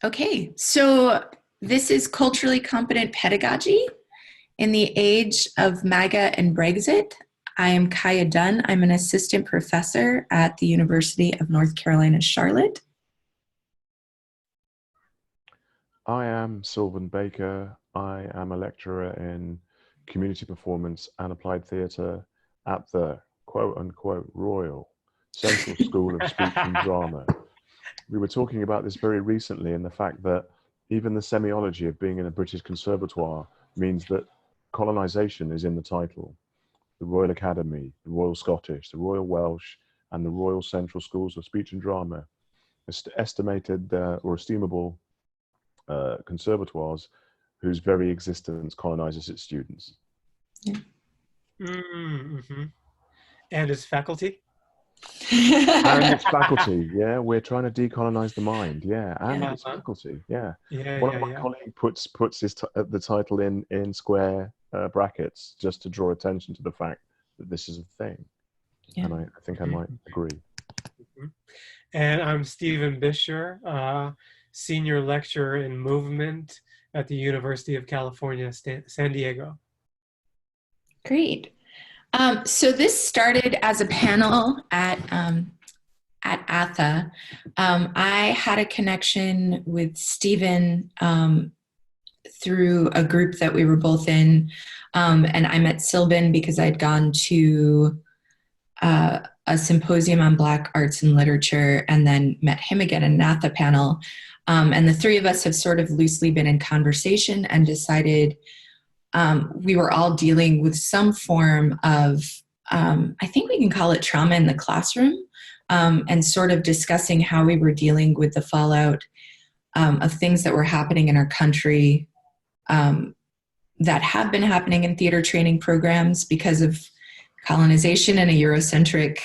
Okay, so this is culturally competent pedagogy in the age of MAGA and Brexit. I am Kaja Dunn. I'm an assistant professor at the University of North Carolina, Charlotte. I am Sylvan Baker. I am a lecturer in community performance and applied theatre at the quote-unquote Royal Central School of Speech and Drama. We were talking about this very recently, and the fact that even the semiology of being in a British conservatoire means that colonisation is in the title. The Royal Academy, the Royal Scottish, the Royal Welsh, and the Royal Central Schools of Speech and Drama, estimated or estimable conservatoires whose very existence colonizes its students. Yeah. Mm-hmm. And its faculty? And its faculty, yeah. We're trying to decolonize the mind, yeah. And its faculty, yeah. One of my colleagues puts the title in square brackets just to draw attention to the fact that this is a thing. Yeah. And I think I might agree. Mm-hmm. And I'm Stephen Buescher, senior lecturer in movement at the University of California, San Diego. Great. So this started as a panel at ATHE. I had a connection with Stephen through a group that we were both in, and I met Sylvan because I'd gone to a symposium on Black arts and literature, and then met him again in an ATHE panel. And the three of us have sort of loosely been in conversation and decided we were all dealing with some form of, I think we can call it trauma in the classroom, and sort of discussing how we were dealing with the fallout of things that were happening in our country that have been happening in theater training programs because of colonization and a Eurocentric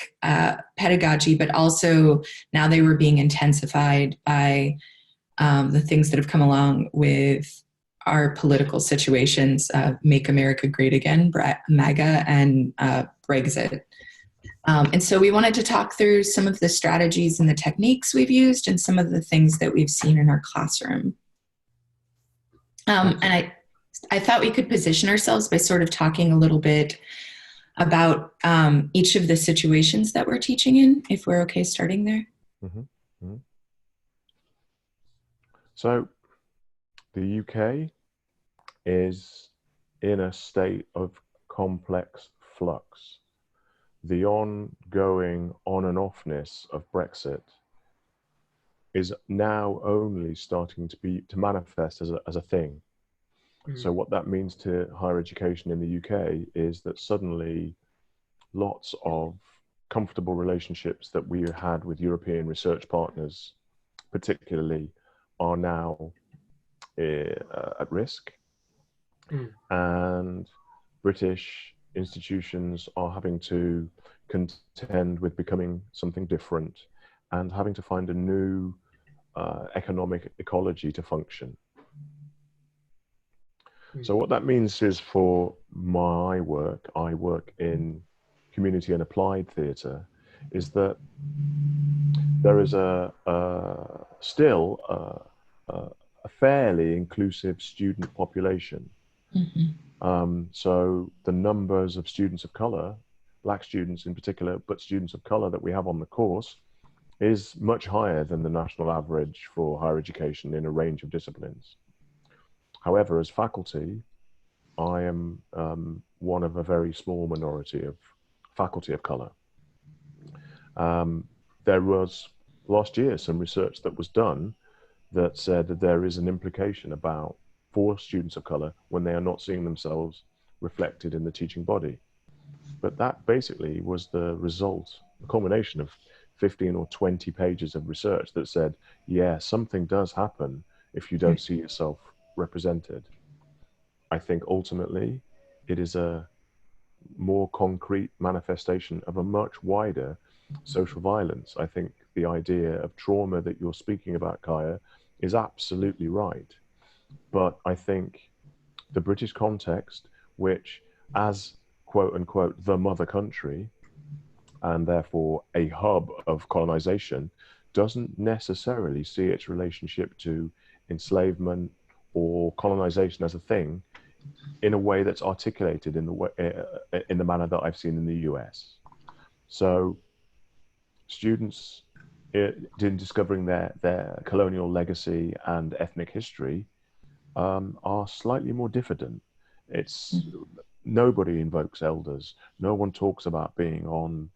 pedagogy, but also now they were being intensified by the things that have come along with our political situations, Make America Great Again, MAGA, and Brexit. And so we wanted to talk through some of the strategies and the techniques we've used and some of the things that we've seen in our classroom. And I thought we could position ourselves by sort of talking a little bit about each of the situations that we're teaching in, if we're okay starting there. Mm-hmm. Mm-hmm. So the UK is in a state of complex flux. The ongoing on and offness of Brexit is now only starting to manifest as a thing. Mm-hmm. So what that means to higher education in the UK is that suddenly lots of comfortable relationships that we had with European research partners, particularly, are now at risk. And British institutions are having to contend with becoming something different and having to find a new economic ecology to function. So what that means is, for my work, I work in community and applied theatre, is that there is still a fairly inclusive student population. Mm-hmm. So the numbers of students of colour, Black students in particular, but students of colour that we have on the course, is much higher than the national average for higher education in a range of disciplines. However, as faculty, I am one of a very small minority of faculty of colour. There was last year some research that was done that said that there is an implication for students of colour when they are not seeing themselves reflected in the teaching body. But that basically was the result, a culmination of 15 or 20 pages of research that said, yeah, something does happen if you don't see yourself represented. I think ultimately it is a more concrete manifestation of a much wider social violence. I think the idea of trauma that you're speaking about, Kaja, is absolutely right. But I think the British context, which as quote unquote the mother country, and therefore a hub of colonization, doesn't necessarily see its relationship to enslavement or colonization as a thing in a way that's articulated in the way, in the manner that I've seen in the US. So students in discovering their colonial legacy and ethnic history are slightly more diffident. It's nobody invokes elders. No one talks about being on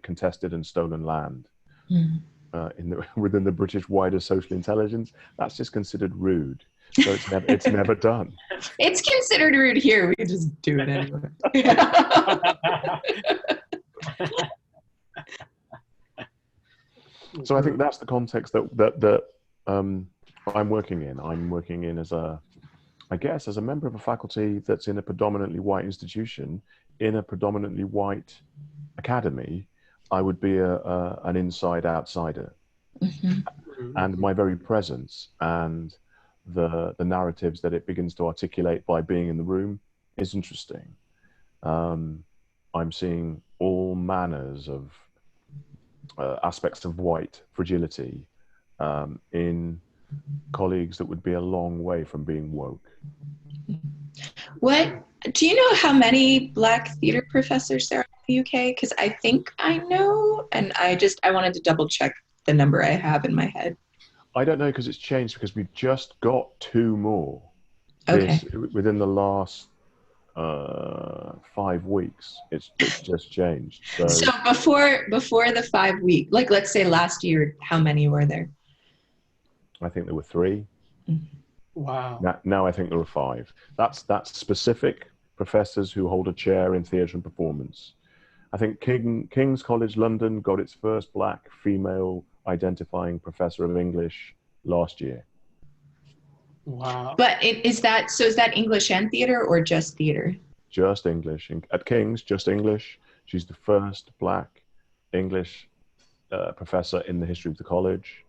contested and stolen land. Within the British wider social intelligence, that's just considered rude. So it's never done. It's considered rude here. We just do it anyway. So I think that's the context that I'm working in. I'm working in as a member of a faculty that's in a predominantly white institution, in a predominantly white academy. I would be an inside outsider. And my very presence and the narratives that it begins to articulate by being in the room is interesting. I'm seeing all manners of aspects of white fragility in colleagues that would be a long way from being woke. What do you know how many Black theater professors there are in the UK? Because I think I know, and I wanted to double check the number I have in my head. I don't know, because it's changed, because we've just got 2 more within the last 5 weeks. It's just changed. So before the 5 week, like let's say last year, how many were there? I think there were 3. Wow. Now I think there are 5. That's specific professors who hold a chair in theatre and performance. I think King's College London got its first Black female identifying professor of English last year. Wow. But is that English and theater or just theater? Just English. At King's, just English. She's the first Black English professor in the history of the college.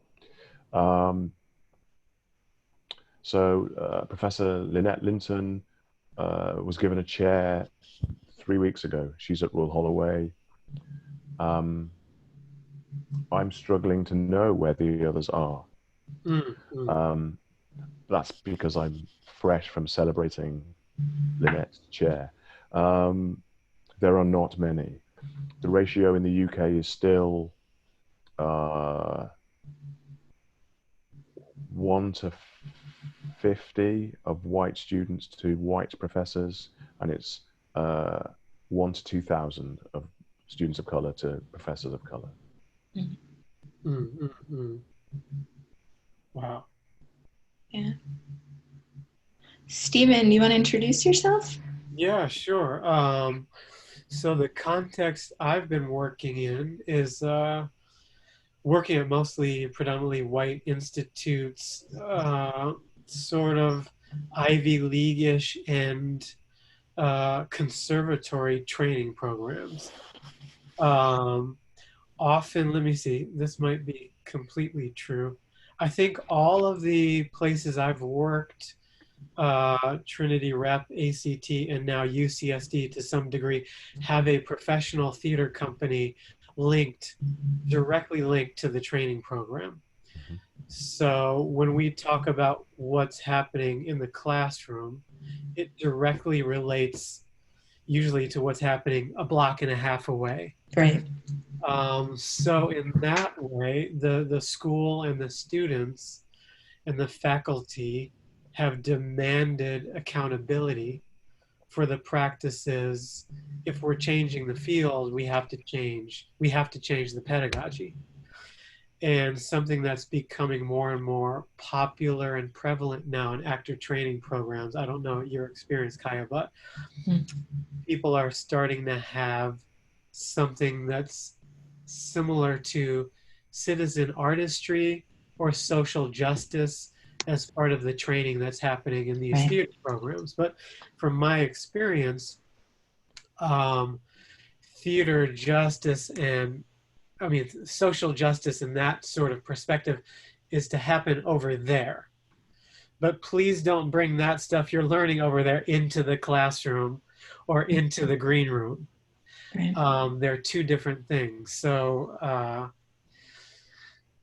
Professor Lynette Linton was given a chair 3 weeks ago. She's at Royal Holloway. I'm struggling to know where the others are. That's because I'm fresh from celebrating Lynette's chair. There are not many. The ratio in the UK is still 1 to 50 of white students to white professors, and it's 1 to 2,000 of students of color to professors of color. Wow. Yeah. Stephen, you want to introduce yourself? Yeah, sure. So the context I've been working in is working at mostly predominantly white institutes, sort of Ivy League-ish and conservatory training programs. Often, let me see, this might be completely true. I think all of the places I've worked, Trinity Rep, ACT, and now UCSD to some degree, have a professional theater company directly linked to the training program. So when we talk about what's happening in the classroom, it directly relates usually to what's happening a block and a half away. Right. So in that way, the school and the students and the faculty have demanded accountability for the practices. If we're changing the field, we have to change the pedagogy. And something that's becoming more and more popular and prevalent now in actor training programs, I don't know your experience, Kaja, but people are starting to have something that's similar to citizen artistry or social justice as part of the training that's happening in these theater programs. But from my experience, theater justice and social justice in that sort of perspective is to happen over there. But please don't bring that stuff you're learning over there into the classroom or into the green room. Right. They're 2 different things. So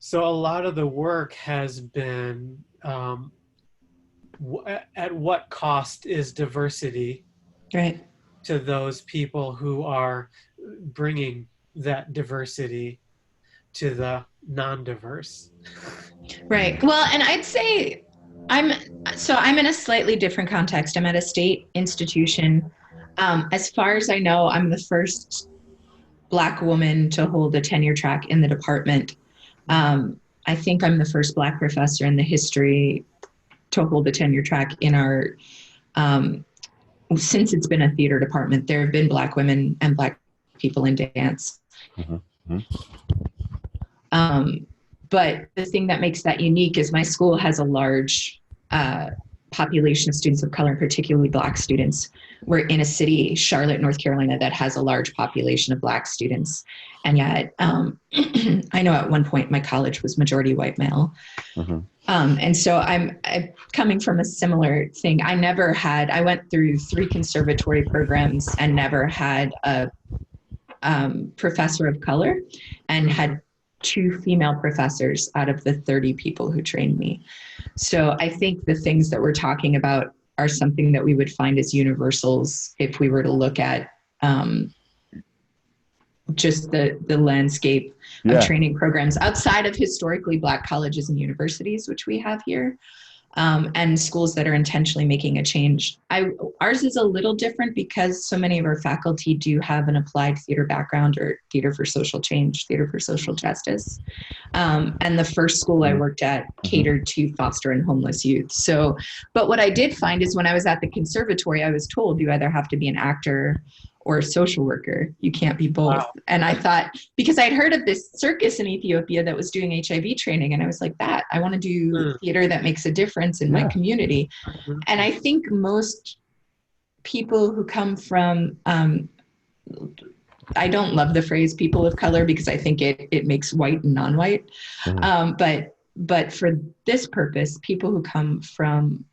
So a lot of the work has been, at what cost is diversity Right. to those people who are bringing that diversity to the non-diverse? Right. Well, and I'd say I'm I'm in a slightly different context. I'm at a state institution. As far as I know, I'm the first Black woman to hold a tenure track in the department. I think I'm the first Black professor in the history to hold a tenure track in our, since it's been a theater department. There have been Black women and Black people in dance. Mm-hmm. But the thing that makes that unique is my school has a large population of students of color, and particularly Black students. We're in a city, Charlotte, North Carolina, that has a large population of Black students. And yet, I know at one point my college was majority white male. Mm-hmm. And so I'm coming from a similar thing. I went through 3 conservatory programs and never had a professor of color, and had 2 female professors out of the 30 people who trained me. So I think the things that we're talking about are something that we would find as universals if we were to look at just the landscape of training programs outside of historically Black colleges and universities, which we have here, and schools that are intentionally making a change. Ours is a little different because so many of our faculty do have an applied theater background, or theater for social change, theater for social justice. And the first school I worked at catered to foster and homeless youth. So, but what I did find is when I was at the conservatory, I was told you either have to be an actor or a social worker. You can't be both. Wow. And I thought, because I'd heard of this circus in Ethiopia that was doing HIV training, and I was like, I want to do theater that makes a difference in my community. And I think most people who come from, I don't love the phrase people of color because I think it makes white and non-white. But for this purpose, people who come from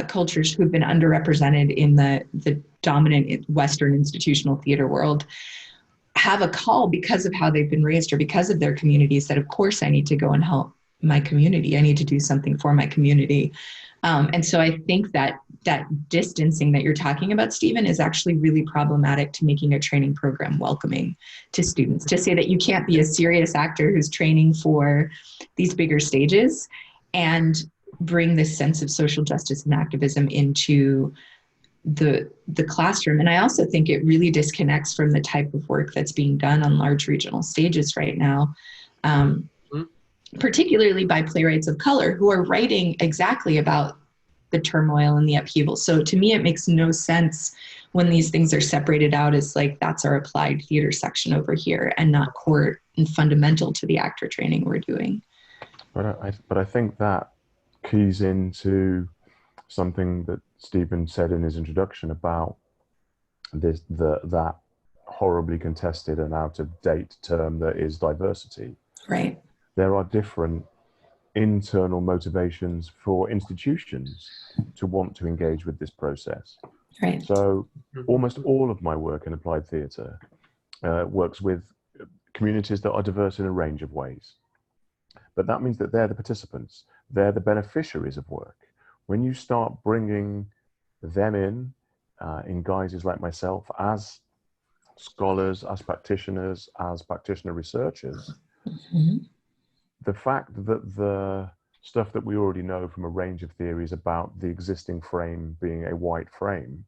cultures who've been underrepresented in the dominant Western institutional theater world have a call because of how they've been raised or because of their communities that, of course, I need to go and help my community. I need to do something for my community. And so I think that distancing that you're talking about, Stephen, is actually really problematic to making a training program welcoming to students. To say that you can't be a serious actor who's training for these bigger stages and bring this sense of social justice and activism into the classroom. And I also think it really disconnects from the type of work that's being done on large regional stages right now, particularly by playwrights of color who are writing exactly about the turmoil and the upheaval. So to me, it makes no sense when these things are separated out as like, that's our applied theater section over here and not core and fundamental to the actor training we're doing. But I think that keys into something that Stephen said in his introduction about that horribly contested and out-of-date term that is diversity. Right. There are different internal motivations for institutions to want to engage with this process. Right. So almost all of my work in applied theatre works with communities that are diverse in a range of ways. But that means that they're the participants. They're the beneficiaries of work. When you start bringing them in guises like myself, as scholars, as practitioners, as practitioner researchers, the fact that the stuff that we already know from a range of theories about the existing frame being a white frame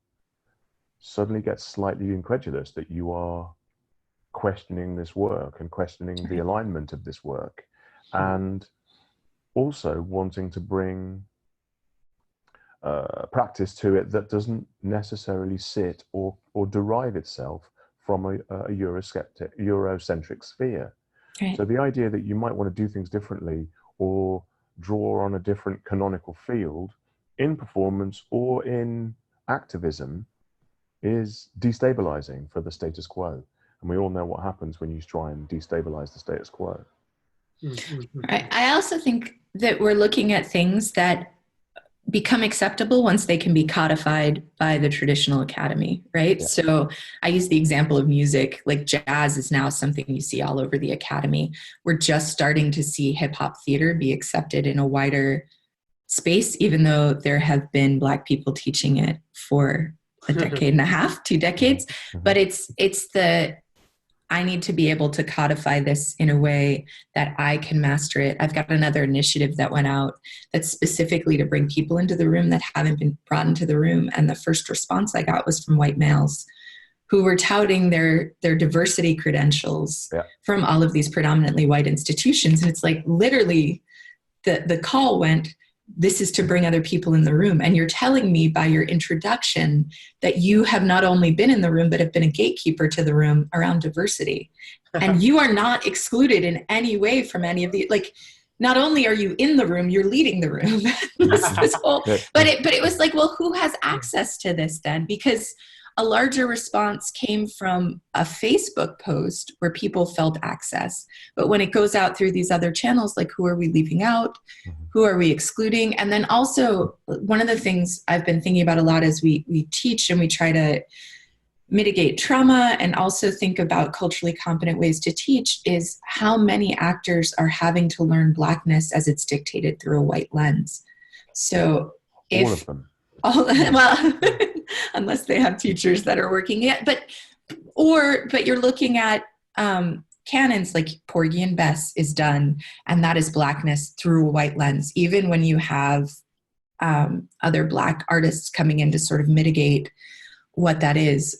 suddenly gets slightly incredulous that you are questioning this work and questioning the alignment of this work, and also wanting to bring practice to it that doesn't necessarily sit or derive itself from a Eurocentric sphere. Right. So the idea that you might want to do things differently or draw on a different canonical field in performance or in activism is destabilizing for the status quo. And we all know what happens when you try and destabilize the status quo. Right. I also think that we're looking at things that become acceptable once they can be codified by the traditional academy, right? Yeah. So I use the example of music, like jazz is now something you see all over the academy. We're just starting to see hip hop theater be accepted in a wider space, even though there have been Black people teaching it for a decade and a half, 2 decades. But it's the, I need to be able to codify this in a way that I can master it. I've got another initiative that went out that's specifically to bring people into the room that haven't been brought into the room. And the first response I got was from white males who were touting their diversity credentials from all of these predominantly white institutions. And it's like literally the call went, this is to bring other people in the room. And you're telling me by your introduction that you have not only been in the room, but have been a gatekeeper to the room around diversity. And you are not excluded in any way from any of the, like, not only are you in the room, you're leading the room. this whole, but it was like, well, who has access to this then? Because a larger response came from a Facebook post where people felt access. But when it goes out through these other channels, like who are we leaving out? Who are we excluding? And then also one of the things I've been thinking about a lot as we teach and we try to mitigate trauma and also think about culturally competent ways to teach is how many actors are having to learn Blackness as it's dictated through a white lens. So if all of them. Well, unless they have teachers that are working it, but you're looking at canons like Porgy and Bess is done, and that is Blackness through a white lens. Even when you have other Black artists coming in to sort of mitigate what that is,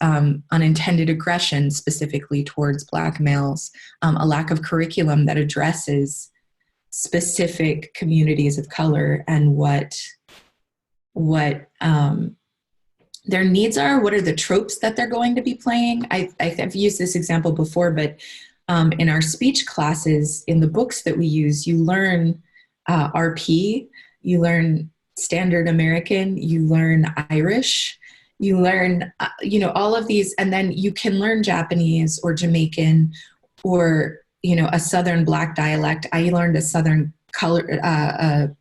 unintended aggression specifically towards Black males, a lack of curriculum that addresses specific communities of color and what their needs are, what are the tropes that they're going to be playing. I've used this example before, but in our speech classes, in the books that we use, you learn RP, you learn Standard American, you learn Irish, you learn, all of these, and then you can learn Japanese or Jamaican or, a Southern Black dialect. I learned a Southern color,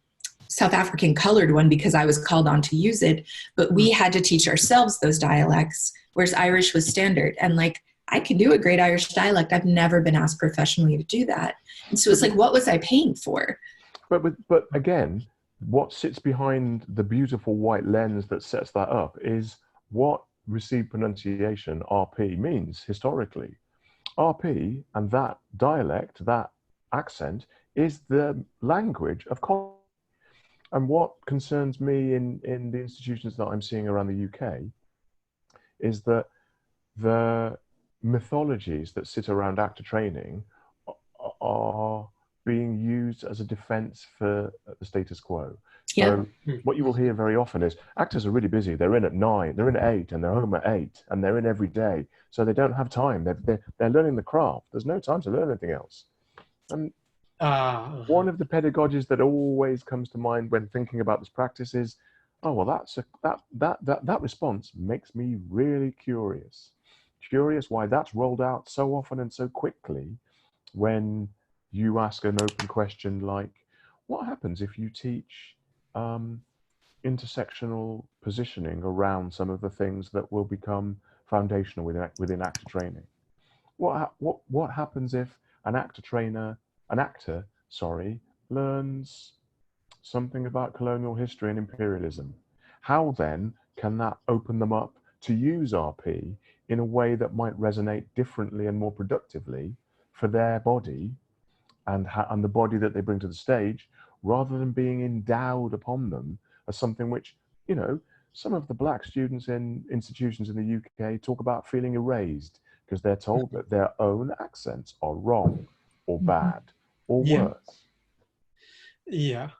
South African colored one because I was called on to use it, but we had to teach ourselves those dialects, whereas Irish was standard. And like, I can do a great Irish dialect. I've never been asked professionally to do that. And so it's like, what was I paying for? But again, what sits behind the beautiful white lens that sets that up is what received pronunciation, RP, means historically. RP and that dialect, that accent, is the language of culture. And what concerns me in the institutions that I'm seeing around the UK is that the mythologies that sit around actor training are being used as a defense for the status quo. So what you will hear very often is actors are really busy. They're in at 9, they're in at 8, and they're home at 8, and they're in every day. So they don't have time. They're learning the craft. There's no time to learn anything else. And one of the pedagogies that always comes to mind when thinking about this practice is, oh, well, that response makes me really curious. Curious why that's rolled out so often and so quickly when you ask an open question like, what happens if you teach intersectional positioning around some of the things that will become foundational within actor training? What happens if an actor learns something about colonial history and imperialism? How then can that open them up to use RP in a way that might resonate differently and more productively for their body and the body that they bring to the stage, rather than being endowed upon them as something which, some of the Black students in institutions in the UK talk about feeling erased because they're told that their own accents are wrong or bad or worse. Yeah.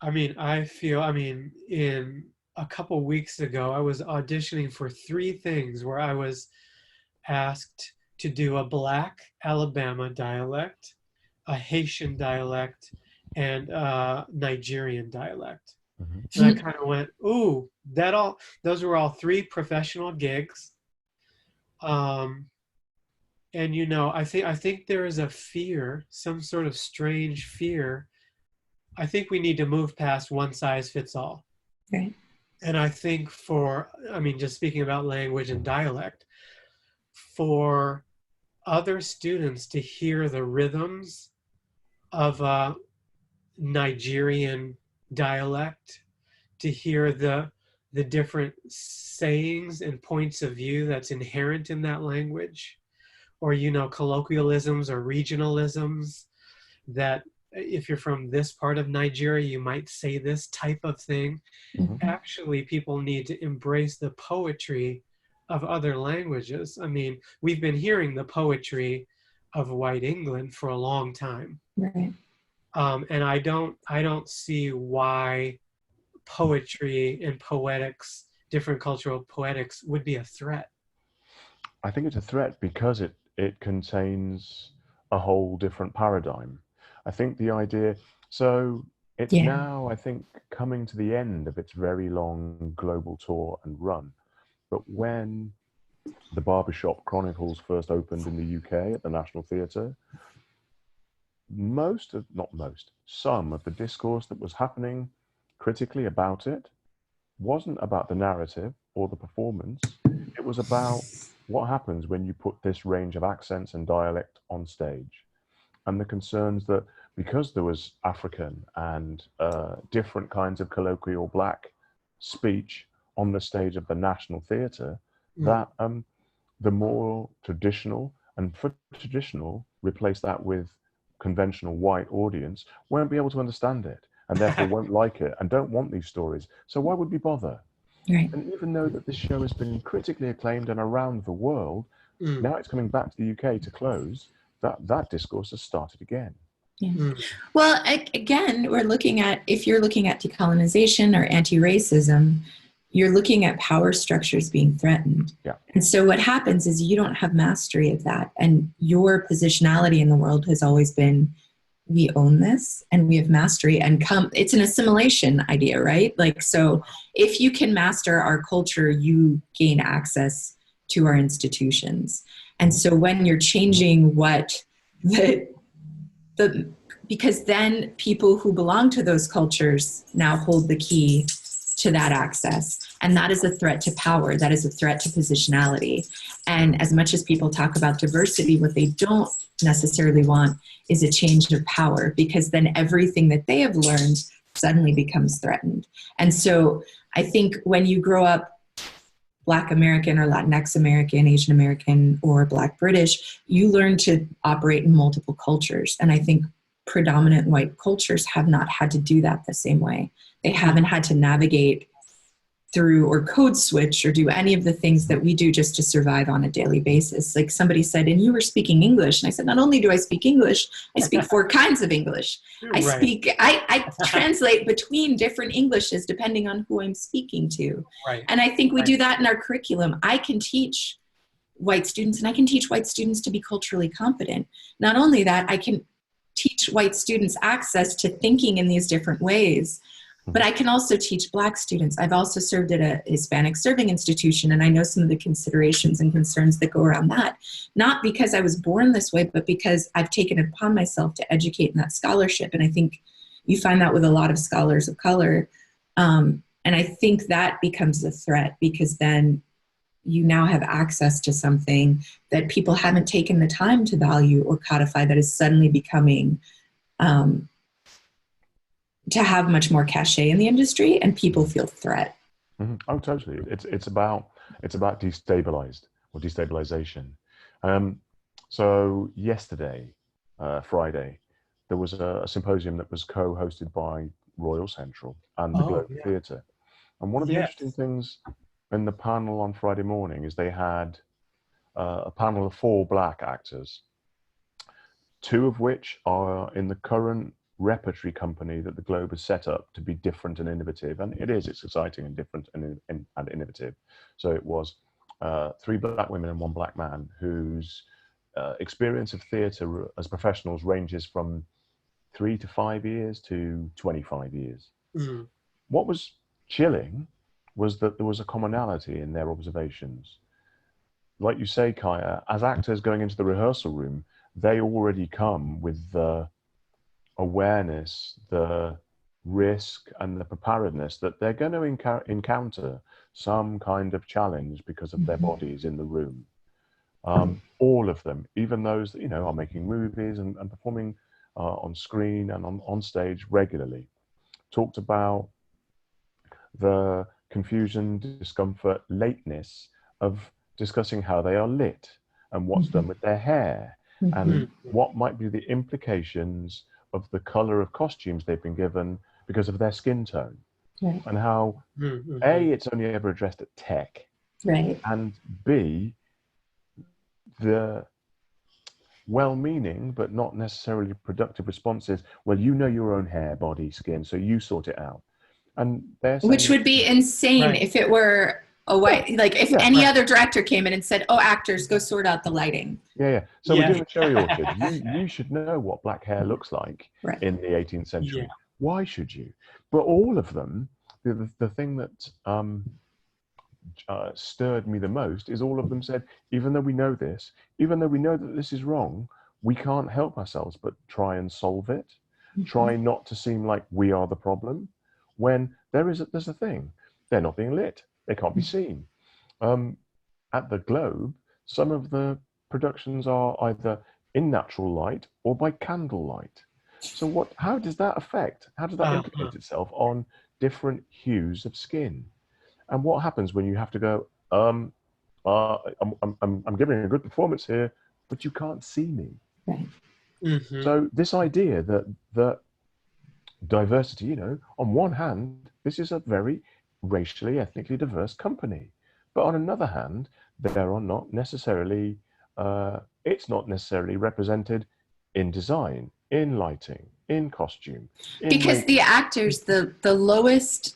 In a couple weeks ago, I was auditioning for 3 things where I was asked to do a Black Alabama dialect, a Haitian dialect, and a Nigerian dialect. And I kind of went, ooh, those were all 3 professional gigs. And I think there is a fear, some sort of strange fear. I think we need to move past one size fits all. Right. And I think just speaking about language and dialect, for other students to hear the rhythms of a Nigerian dialect, to hear the different sayings and points of view that's inherent in that language, or colloquialisms or regionalisms, that if you're from this part of Nigeria, you might say this type of thing. Mm-hmm. Actually, people need to embrace the poetry of other languages. I mean, we've been hearing the poetry of white England for a long time. Right. And I don't see why poetry and poetics, different cultural poetics, would be a threat. I think it's a threat because it contains a whole different paradigm. I think the idea, so it's Yeah. now, I think, coming to the end of its very long global tour and run. But when the Barbershop Chronicles first opened in the UK at the National Theatre, some of the discourse that was happening critically about it wasn't about the narrative or the performance. It was about what happens when you put this range of accents and dialect on stage, and the concerns that because there was African and different kinds of colloquial black speech on the stage of the National Theatre, that the more traditional, and for traditional, replace that with conventional white audience, won't be able to understand it, and therefore won't like it and don't want these stories. So why would we bother? Right. And even though that this show has been critically acclaimed and around the world, now it's coming back to the UK to close, that discourse has started again. Yeah. Well, again, if you're looking at decolonization or anti-racism, you're looking at power structures being threatened. Yeah. And so what happens is you don't have mastery of that. And your positionality in the world has always been, we own this and we have mastery, and it's an assimilation idea, right? Like, so if you can master our culture, you gain access to our institutions. And so when you're changing because then people who belong to those cultures now hold the key to that access. And that is a threat to power. That is a threat to positionality. And as much as people talk about diversity, what they don't necessarily want is a change of power, because then everything that they have learned suddenly becomes threatened. And so I think when you grow up Black American or Latinx American, Asian American, or Black British, you learn to operate in multiple cultures. And I think predominant white cultures have not had to do that the same way. They haven't had to navigate through or code switch or do any of the things that we do just to survive on a daily basis. Like somebody said, and you were speaking English. And I said, not only do I speak English, I speak 4 kinds of English. I translate between different Englishes depending on who I'm speaking to. Right. And I think we do that in our curriculum. I can teach white students, and I can teach white students to be culturally competent. Not only that, I can teach white students access to thinking in these different ways, but I can also teach Black students. I've also served at a Hispanic serving institution, and I know some of the considerations and concerns that go around that, not because I was born this way, but because I've taken it upon myself to educate in that scholarship. And I think you find that with a lot of scholars of color. And I think that becomes a threat, because then you now have access to something that people haven't taken the time to value or codify, that is suddenly becoming to have much more cachet in the industry, and people feel threat. Mm-hmm. Oh, totally. It's about destabilization. So yesterday, Friday, there was a symposium that was co-hosted by Royal Central and the Globe Theatre. And one of the interesting things in the panel on Friday morning is they had a panel of 4 Black actors, 2 of which are in the current repertory company that the Globe has set up to be different and innovative. And it's exciting and different and innovative. So it was 3 Black women and 1 Black man whose experience of theatre as professionals ranges from 3 to 5 years to 25 years. Mm-hmm. What was chilling was that there was a commonality in their observations. Like you say, Kaja, as actors going into the rehearsal room, they already come with the awareness, the risk and the preparedness that they're going to encounter some kind of challenge because of their bodies in the room. All of them, even those that, are making movies and performing on screen and on stage regularly, talked about the confusion, discomfort, lateness of discussing how they are lit and what's done with their hair and what might be the implications of the color of costumes they've been given because of their skin tone. Right. And how A, it's only ever addressed at tech, right, and B, the well-meaning but not necessarily productive responses, well, your own hair, body, skin, so you sort it out. And they're saying, which would be insane if it were a white, like if any other director came in and said, oh, actors, go sort out the lighting. So we're doing a show, Orchid. You should know what black hair looks like in the 18th century. Why should you? But all of them, the thing that stirred me the most is all of them said, even though we know this, even though we know that this is wrong, we can't help ourselves but try and solve it. Try not to seem like we are the problem, when there's a thing. They're not being lit. They can't be seen. At the Globe, some of the productions are either in natural light or by candlelight. So how does that affect? How does that implicate itself on different hues of skin? And what happens when you have to go, I'm giving a good performance here, but you can't see me. Right. So this idea that diversity, on one hand, this is a very racially, ethnically diverse company. But on another hand, there are not necessarily, it's not necessarily represented in design, in lighting, in costume. Because the actors, the lowest,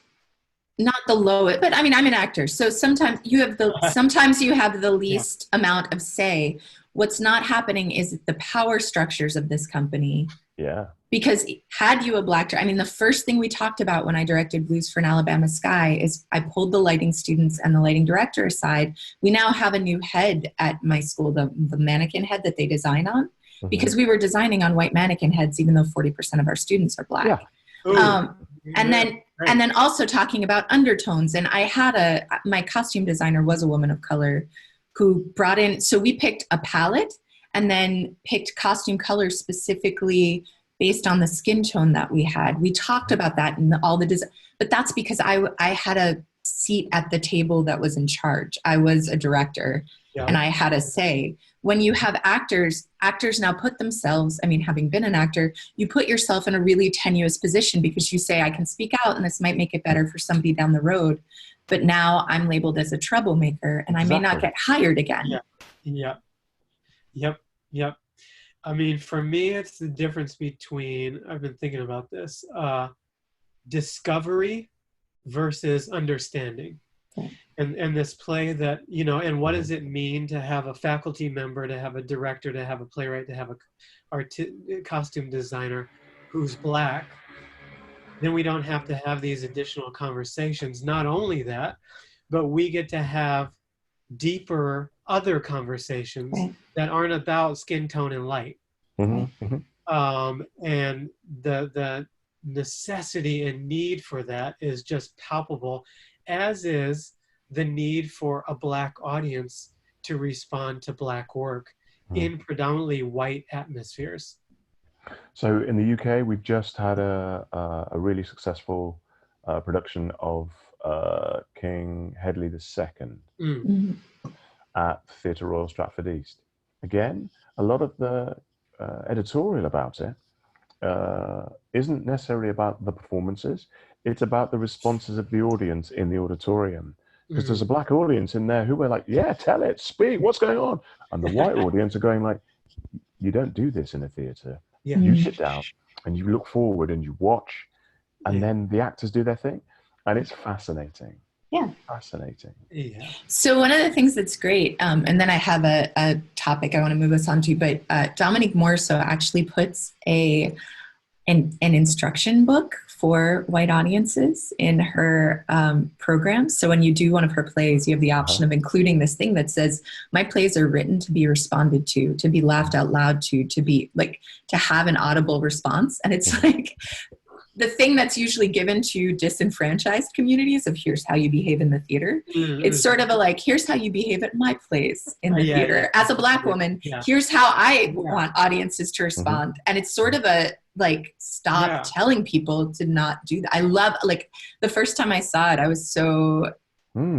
not the lowest, but I mean, I'm an actor. So sometimes you have the least amount of say. What's not happening is the power structures of this company. Yeah. Because had you a black director, I mean, the first thing we talked about when I directed Blues for an Alabama Sky is I pulled the lighting students and the lighting director aside. We now have a new head at my school, the mannequin head that they design on, because we were designing on white mannequin heads, even though 40% of our students are black. Yeah. And then also talking about undertones. And I had my costume designer was a woman of color who brought in, so we picked a palette and then picked costume colors specifically based on the skin tone that we had. We talked about that in all the design, but that's because I had a seat at the table that was in charge. I was a director and I had a say. When you have actors now put themselves, I mean, having been an actor, you put yourself in a really tenuous position because you say, I can speak out and this might make it better for somebody down the road. But now I'm labeled as a troublemaker and I may not get hired again. Yep. I mean, for me, it's the difference between, I've been thinking about this, discovery versus understanding. Okay. And this play that, and what does it mean to have a faculty member, to have a director, to have a playwright, to have a costume designer who's black? Then we don't have to have these additional conversations. Not only that, but we get to have deeper other conversations that aren't about skin tone and light. And the necessity and need for that is just palpable, as is the need for a black audience to respond to black work in predominantly white atmospheres. So in the UK, we've just had a really successful production of King Hedley II at Theatre Royal Stratford East. Again, a lot of the editorial about it isn't necessarily about the performances. It's about the responses of the audience in the auditorium. Because there's a black audience in there who were like, yeah, tell it, speak, what's going on? And the white audience are going like, you don't do this in a theatre. Yeah. You sit down and you look forward and you watch, and then the actors do their thing. And it's fascinating. Yeah. Fascinating. Yeah. So one of the things that's great, and then I have a topic I want to move us on to, but Dominique Morso actually puts an instruction book for white audiences in her program. So when you do one of her plays, you have the option of including this thing that says, my plays are written to be responded to be laughed out loud to be like, to have an audible response. And it's like, the thing that's usually given to disenfranchised communities of here's how you behave in the theater. It's sort of a like, here's how you behave at my place in the theater. As a Black woman, here's how I want audiences to respond. And it's sort of a like, stop telling people to not do that. I love, like, the first time I saw it, I was so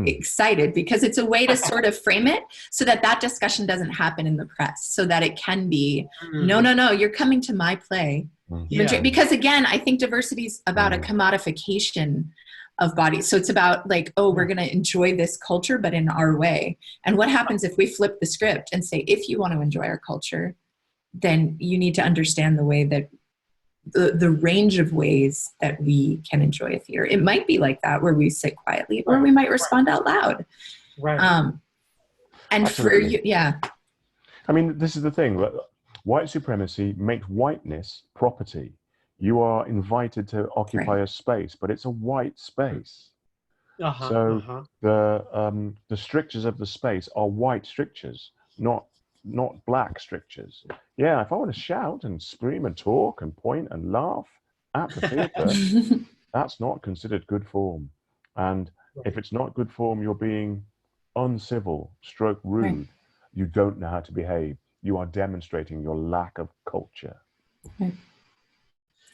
excited because it's a way to sort of frame it so that that discussion doesn't happen in the press, so that it can be, no, you're coming to my play. Because again, I think diversity is about a commodification of bodies. So it's about like, oh, we're going to enjoy this culture, but in our way. And what happens if we flip the script and say, if you want to enjoy our culture, then you need to understand the way that the range of ways that we can enjoy a theater. It might be like that, where we sit quietly, or we might respond out loud. And absolutely. For you, I mean, this is the thing. White supremacy makes whiteness property. You are invited to occupy a space, but it's a white space. The strictures of the space are white strictures, not Black strictures. Yeah, if I want to shout and scream and talk and point and laugh at the theatre, that's not considered good form. And if it's not good form, you're being uncivil, stroke rude. You don't know how to behave. You are demonstrating your lack of culture.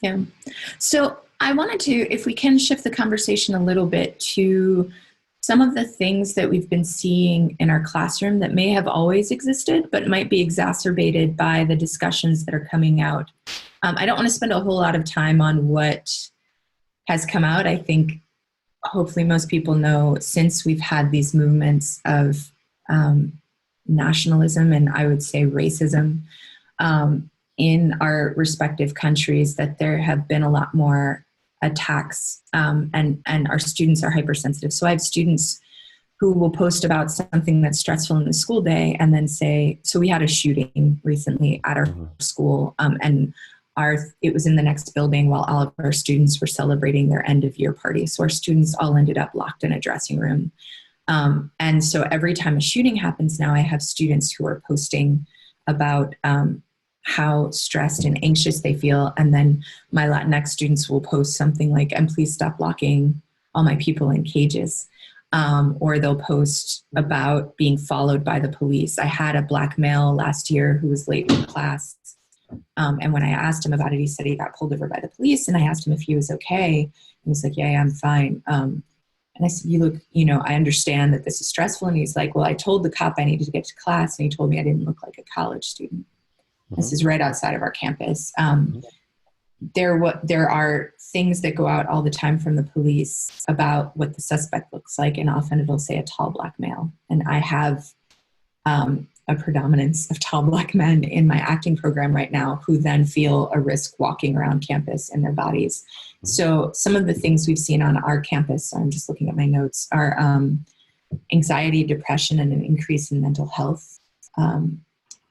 Yeah. So I wanted to, if we can shift the conversation a little bit to some of the things that we've been seeing in our classroom that may have always existed, but might be exacerbated by the discussions that are coming out. I don't want to spend a whole lot of time on what has come out. I think hopefully most people know, since we've had these movements of nationalism and I would say racism in our respective countries, that there have been a lot more attacks, and our students are hypersensitive. So I have students who will post about something that's stressful in the school day and then say, so we had a shooting recently at our school, and it was in the next building while all of our students were celebrating their end of year party. So our students all ended up locked in a dressing room. And so every time a shooting happens now, I have students who are posting about how stressed and anxious they feel. And then my Latinx students will post something like, and please stop locking all my people in cages. Or they'll post about being followed by the police. I had a Black male last year who was late in class. And when I asked him about it, he said he got pulled over by the police. And I asked him if he was okay. And he's like, yeah, I'm fine. And I said, I understand that this is stressful. And he's like, well, I told the cop I needed to get to class. And he told me I didn't look like a college student. This is right outside of our campus. There are things that go out all the time from the police about what the suspect looks like, and often it'll say a tall Black male. And I have a predominance of tall Black men in my acting program right now who then feel a risk walking around campus in their bodies. So some of the things we've seen on our campus, I'm just looking at my notes, are anxiety, depression, and an increase in mental health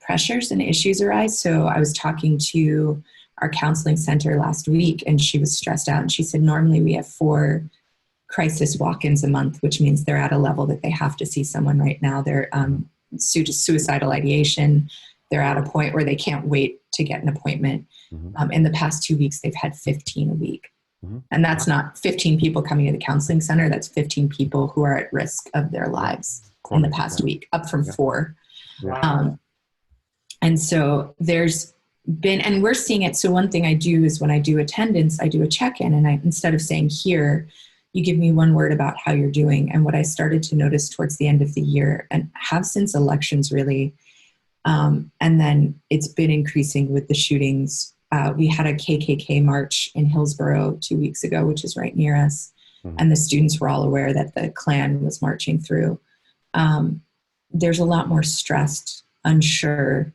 pressures and issues arise. So I was talking to our counseling center last week, and she was stressed out. And she said, normally we have 4 crisis walk-ins a month, which means they're at a level that they have to see someone right now. They're suicidal ideation. They're at a point where they can't wait to get an appointment. In the past 2 weeks, they've had 15 a week. And that's not 15 people coming to the counseling center. That's 15 people who are at risk of their lives in the past week, up from 4. And so there's been, and we're seeing it. So one thing I do is when I do attendance, I do a check-in, and instead of saying here, you give me one word about how you're doing. And what I started to notice towards the end of the year, and have since elections really, and then it's been increasing with the shootings. We had a KKK march in Hillsborough 2 weeks ago, which is right near us. And the students were all aware that the Klan was marching through. There's a lot more stressed, unsure.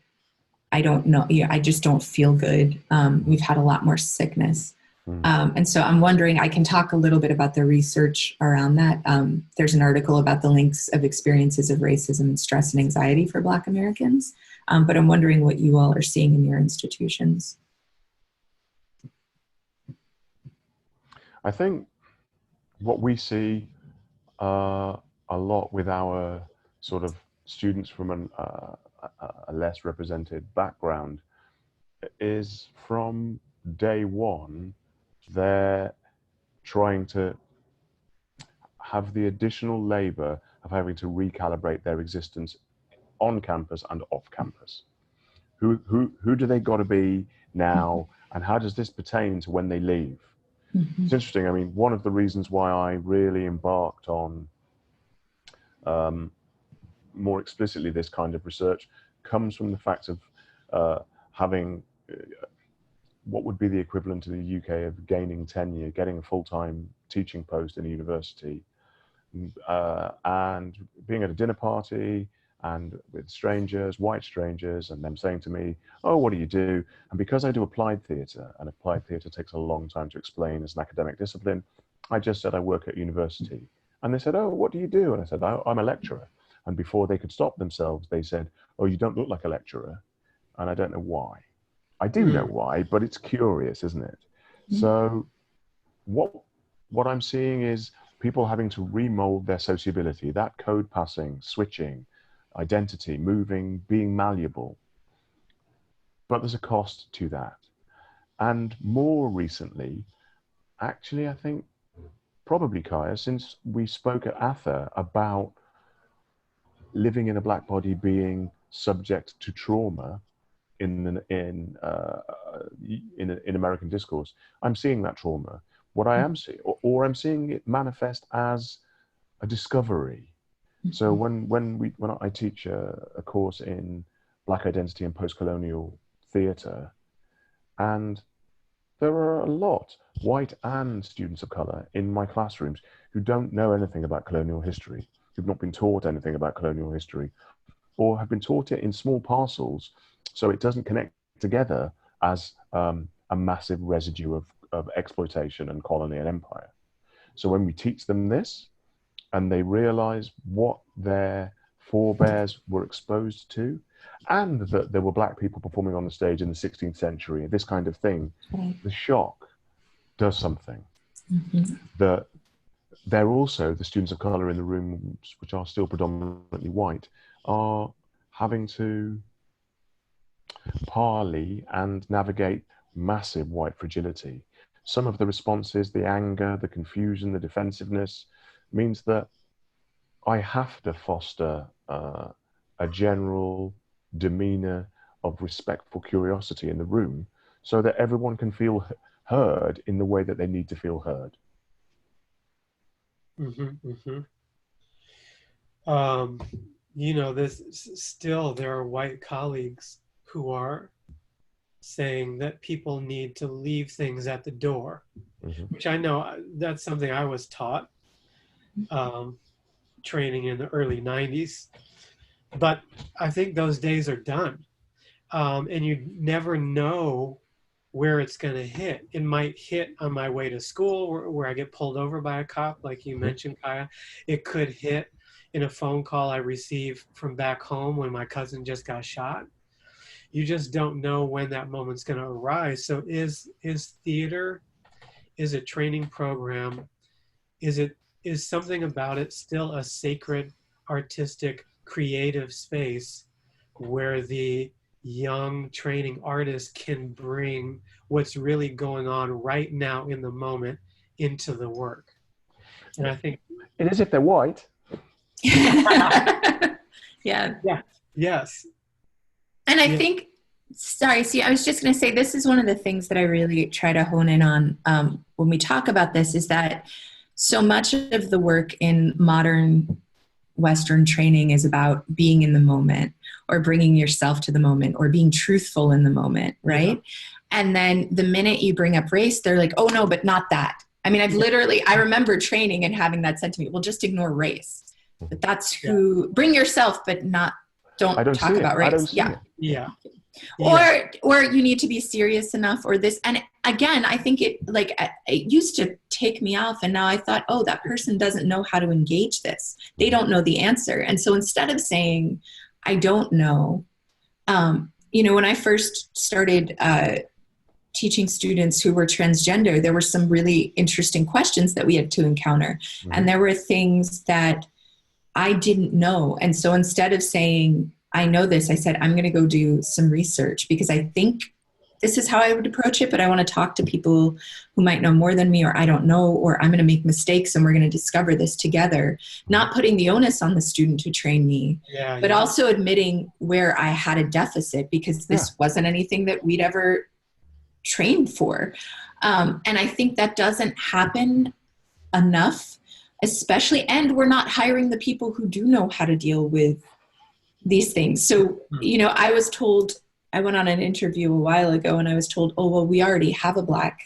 I don't know. I just don't feel good. We've had a lot more sickness. And so I'm wondering, I can talk a little bit about the research around that. There's an article about the links of experiences of racism and stress and anxiety for Black Americans. But I'm wondering what you all are seeing in your institutions. I think what we see a lot with our sort of students from a less represented background is from day one they're trying to have the additional labor of having to recalibrate their existence on campus and off campus. Who do they got to be now, and how does this pertain to when they leave? Mm-hmm. It's interesting. I mean, one of the reasons why I really embarked on more explicitly this kind of research comes from the fact of having what would be the equivalent to the UK of gaining tenure, getting a full-time teaching post in a university, and being at a dinner party and with strangers, white strangers, and them saying to me, "Oh, what do you do?" And because I do applied theatre, and applied theatre takes a long time to explain as an academic discipline, I just said I work at university. And they said, "Oh, what do you do?" And I said, "I'm a lecturer." And before they could stop themselves, they said, "Oh, you don't look like a lecturer." And I don't know why. I do know why, but it's curious, isn't it? So what I'm seeing is people having to remold their sociability, that code passing, switching, identity, moving, being malleable. But there's a cost to that. And more recently, actually, I think probably, Kaja, since we spoke at ATHE about living in a black body being subject to trauma in American discourse, I'm seeing that trauma. What I am seeing, or I'm seeing it manifest as a discovery. So when I teach a course in Black identity and post-colonial theatre, and there are a lot, white and students of colour, in my classrooms who don't know anything about colonial history, who've not been taught anything about colonial history, or have been taught it in small parcels, so it doesn't connect together as a massive residue of exploitation and colony and empire. So when we teach them this, and they realize what their forebears were exposed to, and that there were black people performing on the stage in the 16th century, this kind of thing, the shock does something. That they're also, the students of color in the rooms, which are still predominantly white, are having to parley and navigate massive white fragility. Some of the responses, the anger, the confusion, the defensiveness, means that I have to foster a general demeanor of respectful curiosity in the room so that everyone can feel heard in the way that they need to feel heard. You know, still there are white colleagues who are saying that people need to leave things at the door, which I know that's something I was taught training in the early 90s. But I think those days are done. And you never know where it's going to hit. It might hit on my way to school where I get pulled over by a cop, like you mentioned, Kaja. It could hit in a phone call I receive from back home when my cousin just got shot. You just don't know when that moment's going to arise. So is theater, is a training program, is something about it still a sacred, artistic, creative space where the young training artist can bring what's really going on right now in the moment into the work? And I think it is if they're white. Yeah. Yes. And I think, sorry, see, I was just going to say, this is one of the things that I really try to hone in on when we talk about this, is that so much of the work in modern Western training is about being in the moment, or bringing yourself to the moment, or being truthful in the moment, right? And then the minute you bring up race, they're like, "Oh no, but not that." I mean, I remember training and having that said to me, "Well, just ignore race." But that's who, bring yourself, but don't talk about race. Or you need to be serious enough, or this. And again, I think it used to take me off, and now I thought, oh, that person doesn't know how to engage this. They don't know the answer. And so instead of saying, I don't know, when I first started teaching students who were transgender, there were some really interesting questions that we had to encounter. And there were things that I didn't know. And so instead of saying, I know this, I said, I'm going to go do some research, because I think this is how I would approach it, but I want to talk to people who might know more than me, or I don't know, or I'm going to make mistakes and we're going to discover this together. Not putting the onus on the student to train me, but also admitting where I had a deficit, because this wasn't anything that we'd ever trained for. And I think that doesn't happen enough, especially, and we're not hiring the people who do know how to deal with these things. So, you know, I was told, I went on an interview a while ago and I was told, oh, well, we already have a Black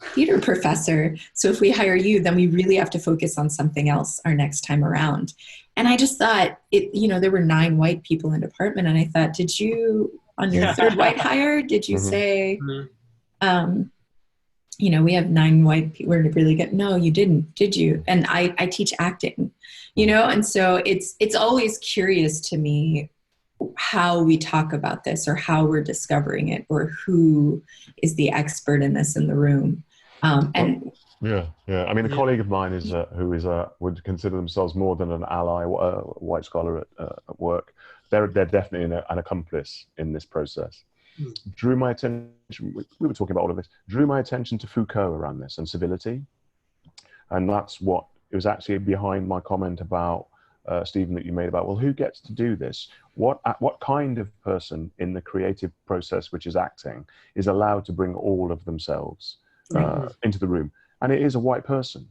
theater professor. So if we hire you, then we really have to focus on something else our next time around. And I just thought, you know, there were 9 white people in the department. And I thought, did you, on your third white hire, did you say, you know, we have 9 white people, we're really good? No, you didn't, did you? And I teach acting, you know? And so it's always curious to me how we talk about this, or how we're discovering it, or who is the expert in this in the room. And I mean, a colleague of mine is who is would consider themselves more than an ally, white scholar at work. They're definitely an accomplice in this process. Drew my attention, we were talking about all of this, drew my attention to Foucault around this and civility. And that's what, it was actually behind my comment about Stephen, that you made about, well, who gets to do this? What kind of person in the creative process, which is acting, is allowed to bring all of themselves into the room? And it is a white person.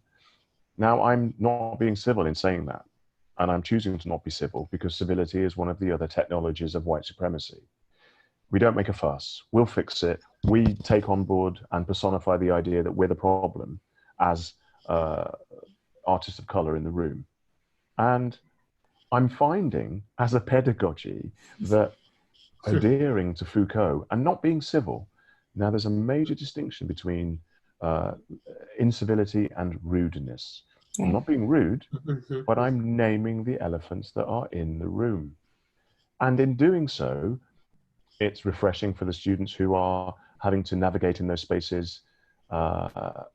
Now, I'm not being civil in saying that, and I'm choosing to not be civil, because civility is one of the other technologies of white supremacy. We don't make a fuss. We'll fix it. We take on board and personify the idea that we're the problem as artists of color in the room. And I'm finding, as a pedagogy, that adhering to Foucault and not being civil, now there's a major distinction between incivility and rudeness. I'm not being rude, but I'm naming the elephants that are in the room. And in doing so, it's refreshing for the students who are having to navigate in those spaces, and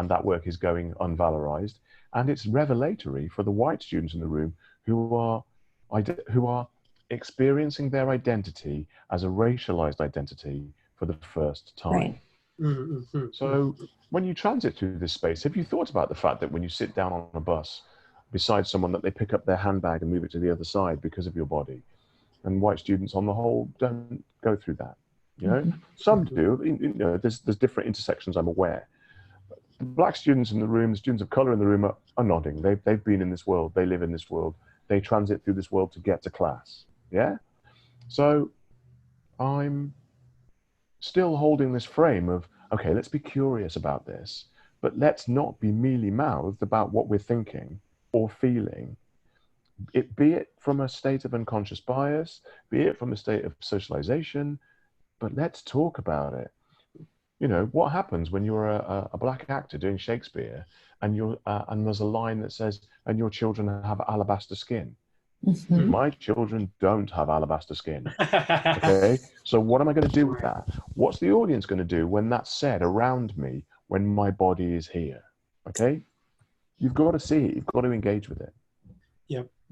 that work is going unvalorized. And it's revelatory for the white students in the room who are experiencing their identity as a racialized identity for the first time. So when you transit through this space, have you thought about the fact that when you sit down on a bus beside someone, that they pick up their handbag and move it to the other side because of your body? And white students on the whole don't go through that, you know? Some do, you know, there's different intersections, I'm aware. The Black students in the room, the students of color in the room are nodding. They've been in this world, they live in this world, they transit through this world to get to class, yeah? So I'm still holding this frame of, okay, let's be curious about this, but let's not be mealy-mouthed about what we're thinking or feeling, be it from a state of unconscious bias, be it from a state of socialization, but let's talk about it. You know, what happens when you're a Black actor doing Shakespeare and and there's a line that says, and your children have alabaster skin? My children don't have alabaster skin. Okay, so what am I going to do with that? What's the audience going to do when that's said around me, when my body is here? Okay, you've got to see it, you've got to engage with it.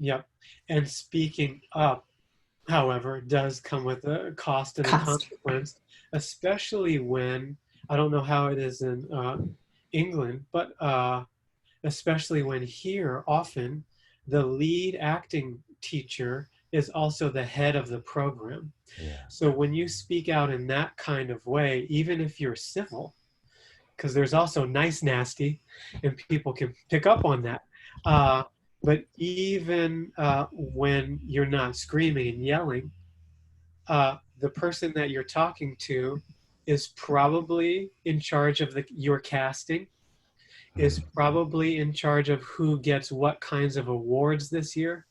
Yep. And speaking up, however, does come with a cost and a consequence, especially when, I don't know how it is in England, but especially when here, often the lead acting teacher is also the head of the program. So when you speak out in that kind of way, even if you're civil, because there's also nice nasty, and people can pick up on that. But even when you're not screaming and yelling, the person that you're talking to is probably in charge of your casting, is probably in charge of who gets what kinds of awards this year,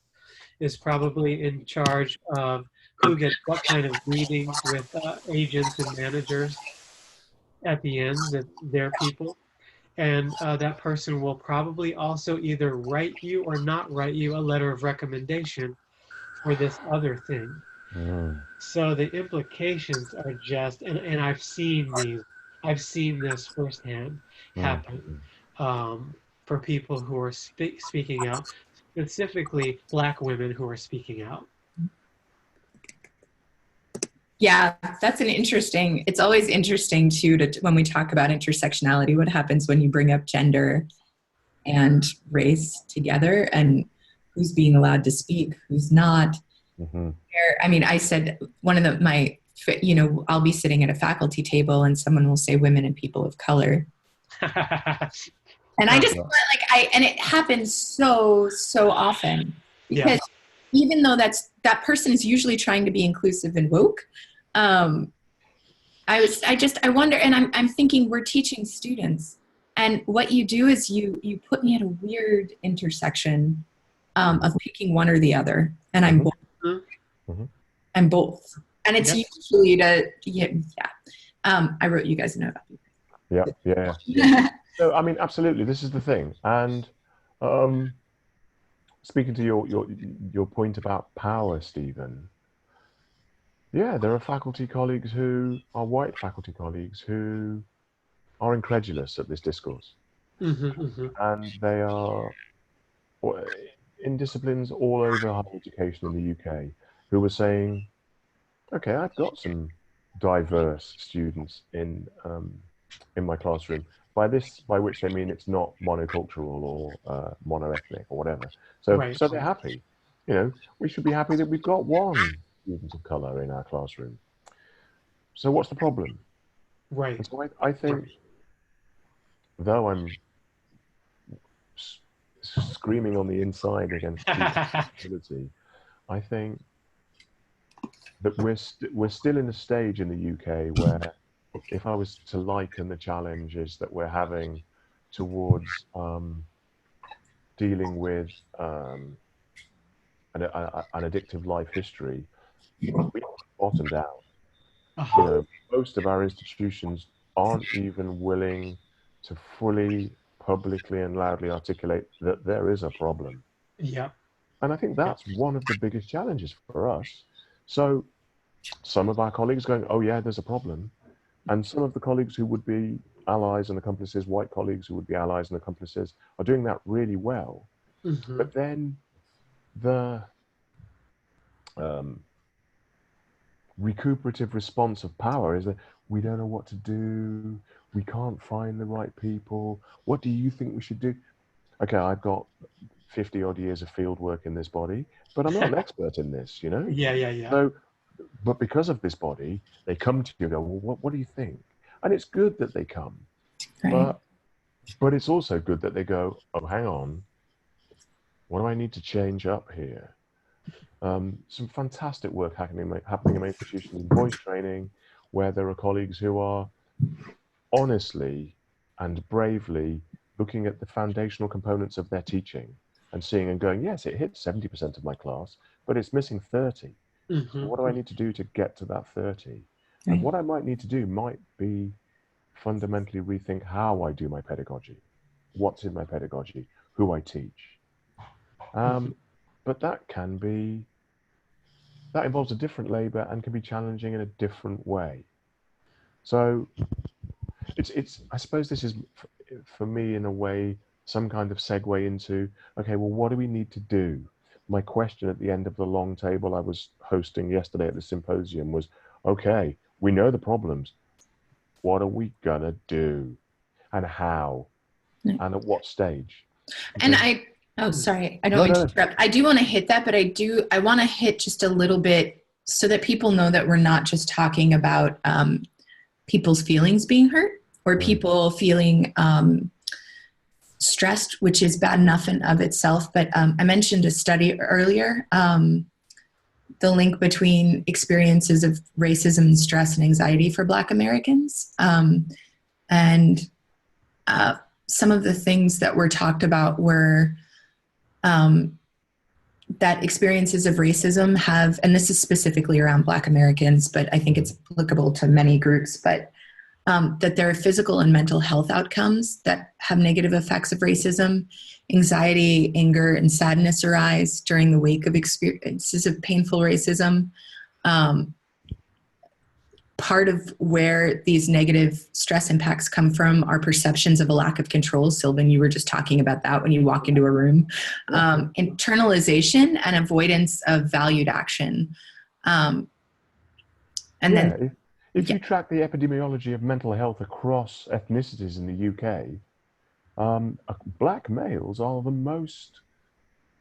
is probably in charge of who gets what kind of meetings with agents and managers at the end, that they're people. And that person will probably also either write you or not write you a letter of recommendation for this other thing. So the implications are just, and I've seen this firsthand happen for people who are speaking out, specifically Black women who are speaking out. Yeah, that's it's always interesting too, when we talk about intersectionality, what happens when you bring up gender and race together, and who's being allowed to speak, who's not. Mm-hmm. I mean, I said I'll be sitting at a faculty table and someone will say women and people of color. And I just and it happens so often, because even though that person is usually trying to be inclusive and woke, I wonder, and I'm thinking, we're teaching students, and what you do is you put me at a weird intersection of picking one or the other, and I'm both. Mm-hmm. I'm both, and it's usually I wrote you guys a note. Yeah. So, I mean, absolutely, this is the thing. And speaking to your point about power, Stephen, yeah, there are faculty colleagues who are white faculty colleagues who are incredulous at this discourse. And they are in disciplines all over higher education in the UK who were saying, okay, I've got some diverse students in my classroom. By which they mean it's not monocultural or monoethnic or whatever. So they're happy. You know, we should be happy that we've got one student of color in our classroom. So what's the problem? Right. And so I think, though I'm screaming on the inside against disability, I think that we're still in a stage in the UK where, if I was to liken the challenges that we're having towards dealing with an addictive life history, we bottomed out. You know, most of our institutions aren't even willing to fully, publicly and loudly articulate that there is a problem. Yeah. And I think that's one of the biggest challenges for us. So some of our colleagues going, oh yeah, there's a problem. And some of the colleagues who would be allies and accomplices, white colleagues who would be allies and accomplices, are doing that really well. But then the recuperative response of power is that we don't know what to do. We can't find the right people. What do you think we should do? Okay, I've got 50 odd years of field work in this body, but I'm not an expert in this, you know? Yeah. So, but because of this body, they come to you and go, well, what do you think? And it's good that they come, Right. but it's also good that they go, oh, hang on, what do I need to change up here? Some fantastic work happening in my institution in voice training, where there are colleagues who are honestly and bravely looking at the foundational components of their teaching and seeing and going, yes, it hits 70% of my class, but it's missing 30. So what do I need to do to get to that 30? And what I might need to do might be fundamentally rethink how I do my pedagogy, what's in my pedagogy, who I teach. But that involves a different labor and can be challenging in a different way. So I suppose this is, for me, in a way, some kind of segue into, okay, well, what do we need to do? My question at the end of the long table I was hosting yesterday at the symposium was, okay, we know the problems. What are we gonna do? And how? And at what stage? And sorry, I don't mean to interrupt. I do want to hit that, but I want to hit just a little bit so that people know that we're not just talking about people's feelings being hurt or people feeling stressed, which is bad enough in of itself. But I mentioned a study earlier, the link between experiences of racism and stress and anxiety for Black Americans. And some of the things that were talked about were that experiences of racism have, and this is specifically around Black Americans, but I think it's applicable to many groups, but that there are physical and mental health outcomes that have negative effects of racism. Anxiety, anger, and sadness arise during the wake of experiences of painful racism. Part of where these negative stress impacts come from are perceptions of a lack of control. Sylvan, you were just talking about that when you walk into a room. Internalization and avoidance of valued action. And Yeah, then, if yeah, you track the epidemiology of mental health across ethnicities in the UK, black males are the most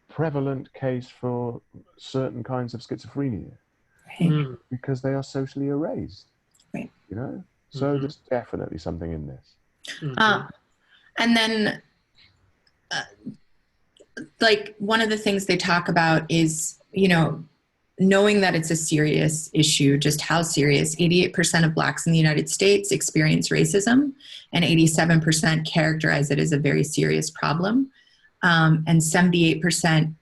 prevalent case for certain kinds of schizophrenia right, Mm, because they are socially erased, right. you know? So mhm, there's definitely something in this. Uh, mhm, and then, uh, like, one of the things they talk about is, knowing that it's a serious issue, just how serious. 88% of Blacks in the United States experience racism, and 87% characterize it as a very serious problem. And 78%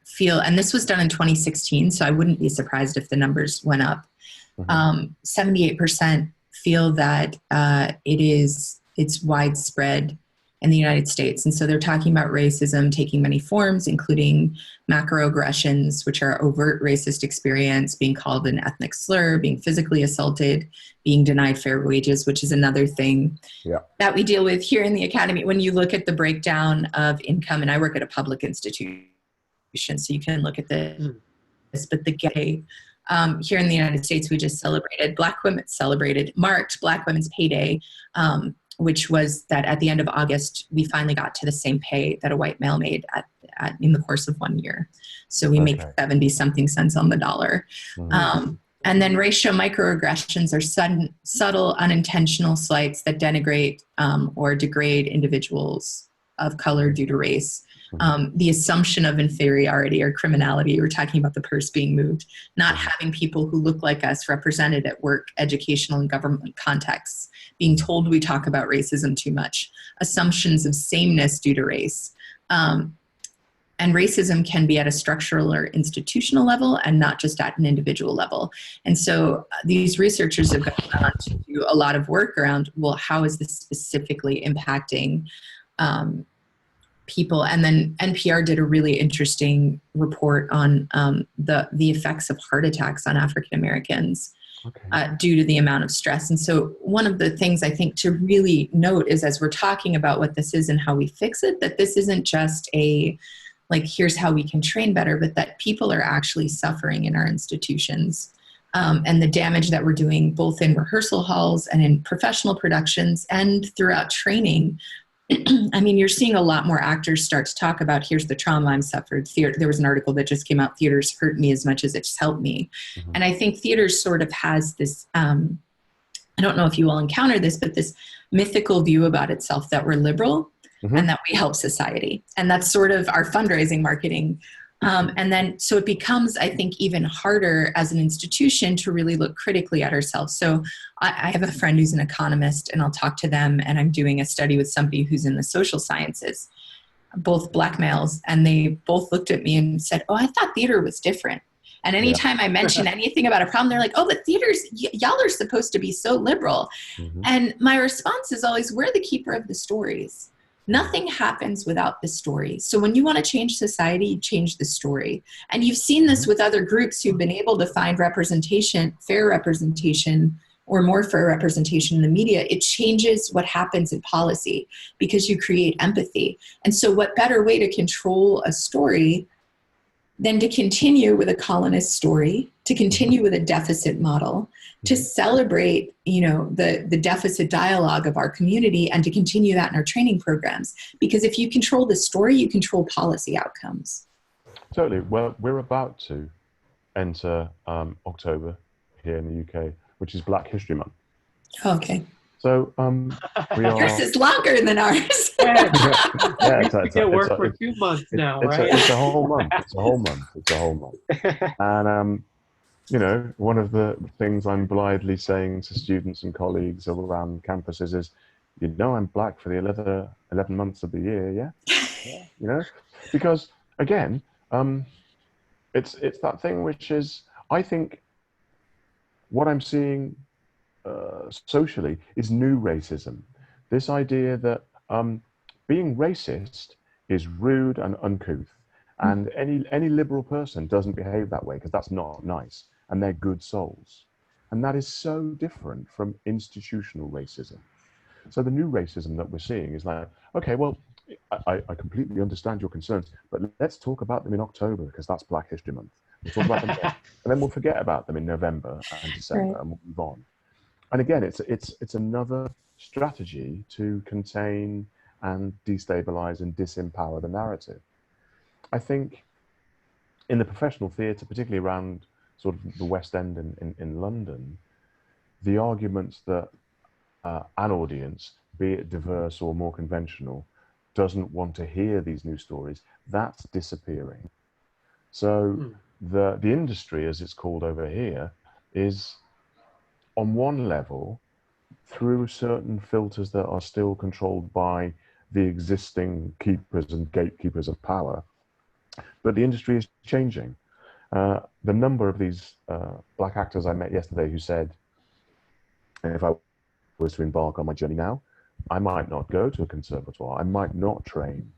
feel, and this was done in 2016, so I wouldn't be surprised if the numbers went up. Mhm. 78% feel that it's widespread in the United States. And so they're talking about racism taking many forms, including macroaggressions, which are overt racist experience, being called an ethnic slur, being physically assaulted, being denied fair wages, which is another thing Yeah. that we deal with here in the academy. When you look at the breakdown of income, and I work at a public institution, so you can look at this, mm, but the gay, here in the United States, we just marked Black Women's Pay Day, which was that at the end of August, we finally got to the same pay that a white male made in the course of 1 year. So we make Okay. 70 something cents on the dollar. Mhm. And then racial microaggressions are subtle, unintentional slights that denigrate or degrade individuals of color due to race. The assumption of inferiority or criminality, we're talking about the purse being moved, not having people who look like us represented at work, educational, and government contexts, being told we talk about racism too much, assumptions of sameness due to race. And racism can be at a structural or institutional level and not just at an individual level. And so these researchers have gone on to do a lot of work around, well, how is this specifically impacting people? And then NPR did a really interesting report on the effects of heart attacks on African Americans Okay. due to the amount of stress. And so one of the things I think to really note is, as we're talking about what this is and how we fix it, that this isn't just here's how we can train better, but that people are actually suffering in our institutions. And the damage that we're doing both in rehearsal halls and in professional productions and throughout training. I mean, you're seeing a lot more actors start to talk about, here's the trauma I've suffered. There was an article that just came out, theaters hurt me as much as it's helped me. Mhm. And I think theaters sort of has this, I don't know if you all encounter this, but this mythical view about itself that we're liberal Mhm. and that we help society. And that's sort of our fundraising marketing. And then, so it becomes, I think, even harder as an institution to really look critically at ourselves. So I have a friend who's an economist, and I'll talk to them, and I'm doing a study with somebody who's in the social sciences, both Black males, and they both looked at me and said, oh, I thought theater was different. And anytime I mention anything about a problem, they're like, oh, but theaters, y'all are supposed to be so liberal. Mhm. And my response is always, we're the keeper of the stories. Nothing happens without the story. So when you want to change society, you change the story. And you've seen this with other groups who've been able to find representation, fair representation, or more fair representation in the media. It changes what happens in policy because you create empathy. And so what better way to control a story than to continue with a colonist story, to continue with a deficit model, to celebrate, the deficit dialogue of our community, and to continue that in our training programs. Because if you control the story, you control policy outcomes. Totally. Well, we're about to enter October here in the UK, which is Black History Month. Okay. So we Yours are. is longer than ours. Yeah, You get work for 2 months now, right? It's a whole month. It's a whole month. It's a whole month. And one of the things I'm blithely saying to students and colleagues around campuses is, I'm Black for the 11 months of the year, yeah? Because again, it's that thing which is, I think, what I'm seeing socially is new racism. This idea that being racist is rude and uncouth, and any liberal person doesn't behave that way because that's not nice, and they're good souls. And that is so different from institutional racism. So the new racism that we're seeing is like, okay, well, I completely understand your concerns, but let's talk about them in October because that's Black History Month. We'll talk about them then. And then we'll forget about them in November and December, Right. and we'll move on. And again, it's another strategy to contain and destabilize and disempower the narrative. I think in the professional theatre, particularly around sort of the West End in London, the arguments that an audience, be it diverse or more conventional, doesn't want to hear these new stories, that's disappearing. So the industry, as it's called over here, is on one level, through certain filters that are still controlled by the existing keepers and gatekeepers of power, but the industry is changing. The number of these black actors I met yesterday who said, if I was to embark on my journey now, I might not go to a conservatoire, I might not train,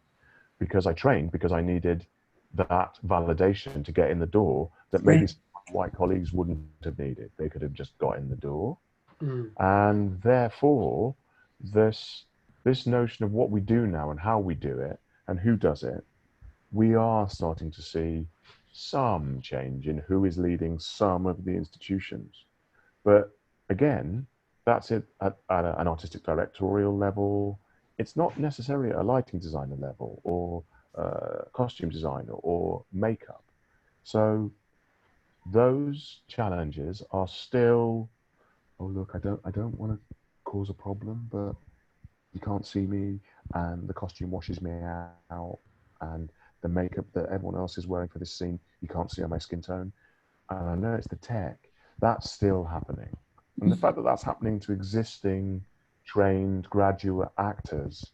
because I trained because I needed that validation to get in the door that maybe Right. some white colleagues wouldn't have needed. They could have just got in the door. Mm. And therefore, this notion of what we do now and how we do it and who does it, we are starting to see some change in who is leading some of the institutions. But again, that's it at an artistic directorial level. It's not necessarily at a lighting designer level or costume designer or makeup. So those challenges are still, oh look, I don't want to cause a problem, but you can't see me, and the costume washes me out, and the makeup that everyone else is wearing for this scene, you can't see on my skin tone. And I know it's the tech, that's still happening. And the fact that that's happening to existing trained graduate actors,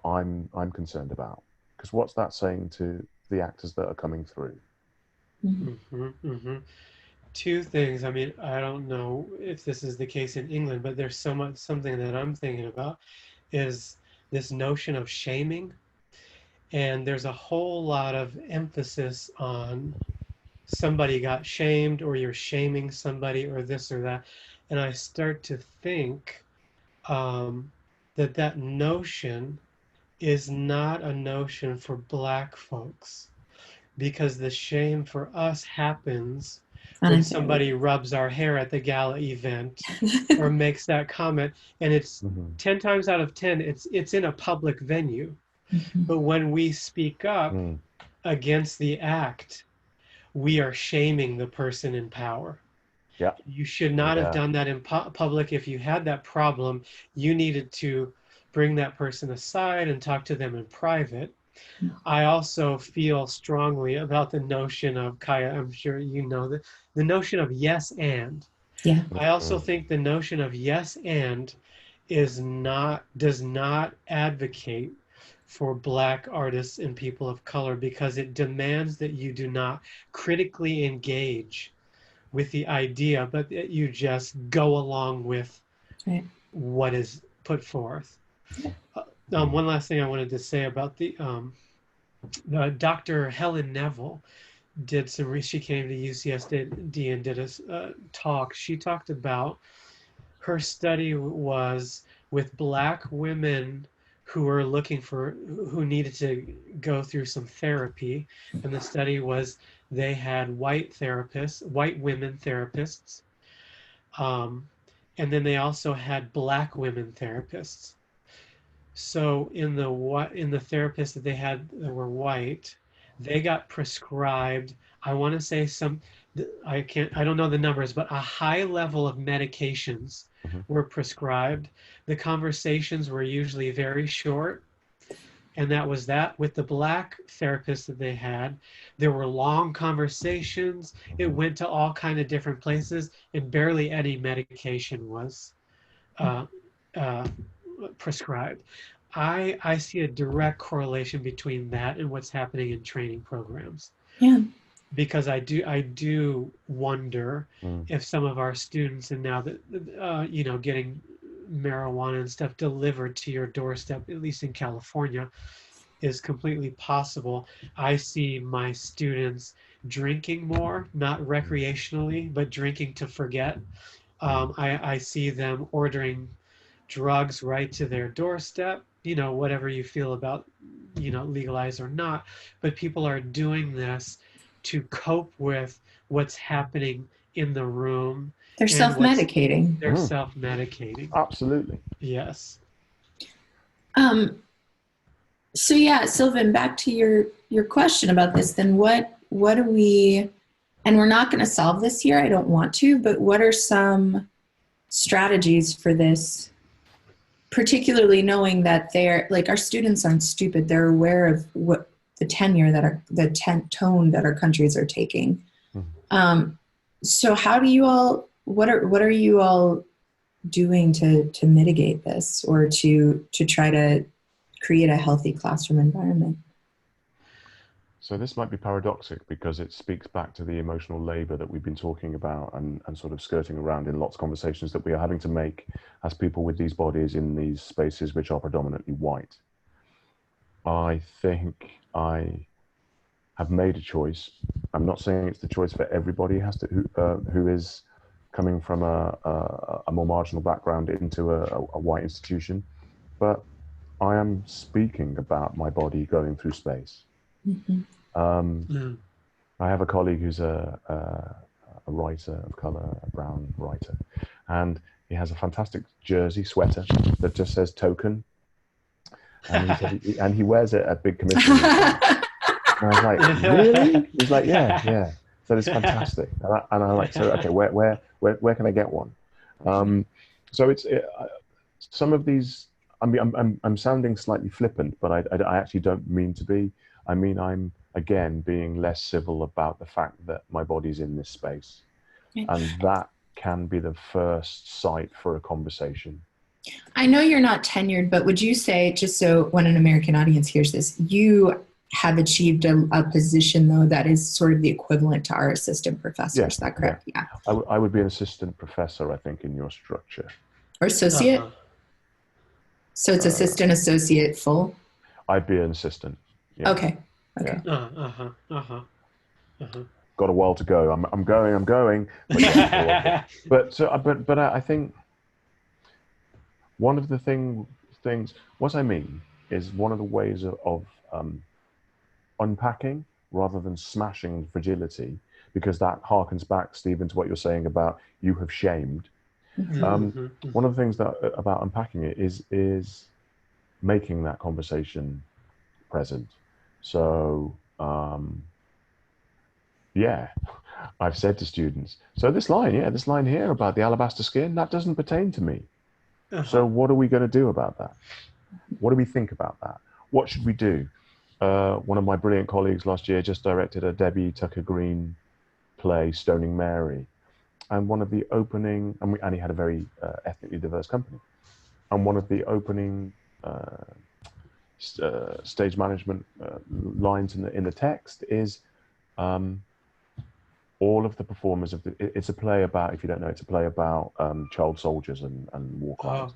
I'm concerned about. Because what's that saying to the actors that are coming through? Mm-hmm, mm-hmm. Two things. I mean, I don't know if this is the case in England, but there's something that I'm thinking about is this notion of shaming. And there's a whole lot of emphasis on somebody got shamed or you're shaming somebody or this or that. And I start to think that notion is not a notion for Black folks, because the shame for us happens when somebody rubs our hair at the gala event or makes that comment, and it's 10 times out of 10 it's in a public venue. But when we speak up against the act, we are shaming the person in power. Yeah. You should not have done that in public. If you had that problem, you needed to bring that person aside and talk to them in private. I also feel strongly about the notion of, Kaja, I'm sure you know, the notion of yes and. Yeah. I also think the notion of yes and does not advocate for Black artists and people of color, because it demands that you do not critically engage with the idea, but that you just go along with what is put forth. One last thing I wanted to say about the Dr. Helen Neville did some. She came to UCSD and did a talk. She talked about her study was with Black women who were who needed to go through some therapy, and the study was they had white women therapists, and then they also had Black women therapists. So in the therapists that they had that were white, they got prescribed, I want to say I don't know the numbers, but a high level of medications were prescribed. The conversations were usually very short, and that was that. With the Black therapists that they had, there were long conversations. It went to all kind of different places, and barely any medication was prescribed. I see a direct correlation between that and what's happening in training programs. Yeah. Because I do wonder if some of our students, and now that getting marijuana and stuff delivered to your doorstep, at least in California, is completely possible. I see my students drinking more, not recreationally, but drinking to forget. I see them ordering drugs right to their doorstep, whatever you feel about, legalize or not, but people are doing this to cope with what's happening in the room. They're self-medicating. They're self-medicating. Absolutely. Yes. So yeah, Sylvan, back to your question about this, then what do we, and we're not going to solve this here, I don't want to, but what are some strategies for this, particularly knowing that they're, like, our students aren't stupid, they're aware of what the tenure that tone that our countries are taking. So how do you all, what are you all doing to mitigate this, or to try to create a healthy classroom environment? So this might be paradoxic because it speaks back to the emotional labor that we've been talking about and sort of skirting around in lots of conversations that we are having to make as people with these bodies in these spaces which are predominantly white. I think I have made a choice. I'm not saying it's the choice for everybody who is coming from a more marginal background into a white institution, but I am speaking about my body going through space. I have a colleague who's a writer of color, a brown writer, and he has a fantastic jersey sweater that just says token, and he wears it at big commissions. And I was like, really? He's like, yeah. So it's fantastic, and I'm like, so okay, where can I get one? So some of these. I mean, I'm sounding slightly flippant, but I actually don't mean to be. I mean, I'm again being less civil about the fact that my body's in this space, and that can be the first site for a conversation. I know you're not tenured, but would you say, just so when an American audience hears this, you have achieved a position, though, that is sort of the equivalent to our assistant professor? Is that correct? Yeah. I would be an assistant professor, I think, in your structure. Or associate? So it's assistant, associate, full? I'd be an assistant. Yeah. Okay. Got a while to go. I'm going. But, yeah, but I think one of the things, what I mean is one of the ways of unpacking rather than smashing fragility, because that harkens back, Stephen, to what you're saying about you have shamed. One of the things about unpacking it is making that conversation present. So I've said to students, so this line here about the alabaster skin, that doesn't pertain to me. So what are we going to do about that? What do we think about that? What should we do? One of my brilliant colleagues last year just directed a Debbie Tucker Green play, Stoning Mary. And one of the opening, and he had a very ethnically diverse company. And one of the opening stage management lines in the text is all of the performers of it's a play about, if you don't know, it's a play about child soldiers and war crimes.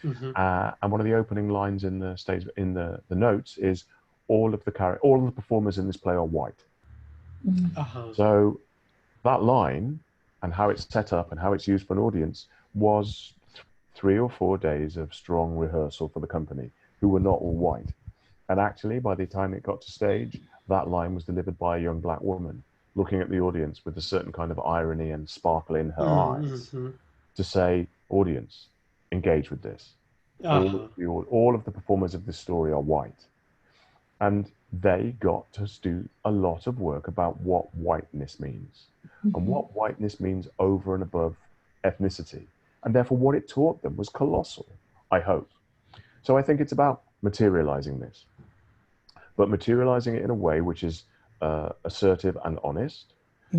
And one of the opening lines in the stage in the notes is all of the performers in this play are white. So that line and how it's set up and how it's used for an audience was 3 or 4 days of strong rehearsal for the company, who were not all white. And actually, by the time it got to stage, that line was delivered by a young black woman looking at the audience with a certain kind of irony and sparkle in her eyes to say, audience, engage with this. All of the performers of this story are white. And they got to do a lot of work about what whiteness means and what whiteness means over and above ethnicity. And therefore what it taught them was colossal, I hope. So I think it's about materializing this, but materializing it in a way which is assertive and honest,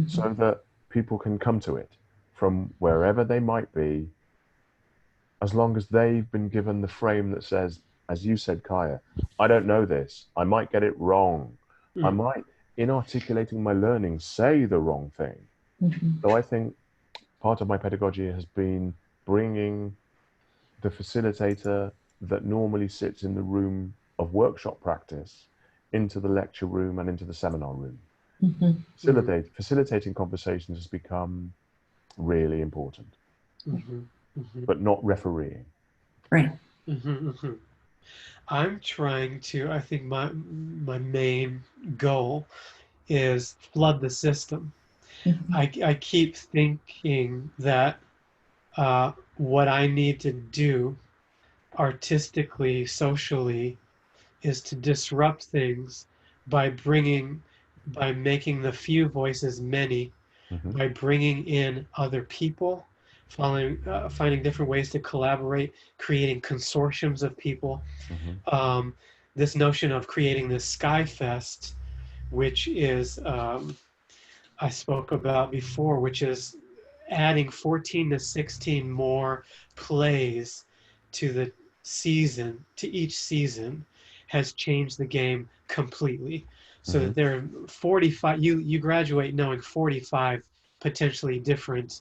so that people can come to it from wherever they might be, as long as they've been given the frame that says, as you said, Kaja, I don't know this, I might get it wrong. I might, in articulating my learning, say the wrong thing. So I think part of my pedagogy has been bringing the facilitator that normally sits in the room of workshop practice into the lecture room and into the seminar room. Facilitating conversations has become really important, but not refereeing. Right. I'm trying to, I think my main goal is flood the system. Mhm. I keep thinking that what I need to do artistically, socially, is to disrupt things by by making the few voices many, Mm-hmm. by bringing in other people, finding different ways to collaborate, creating consortiums of people. Mm-hmm. Um, this notion of creating this Sky Fest, which is I spoke about before, which is adding 14 to 16 more plays to the season, to each season, has changed the game completely. So Mm-hmm. that there are 45, you graduate knowing 45 potentially different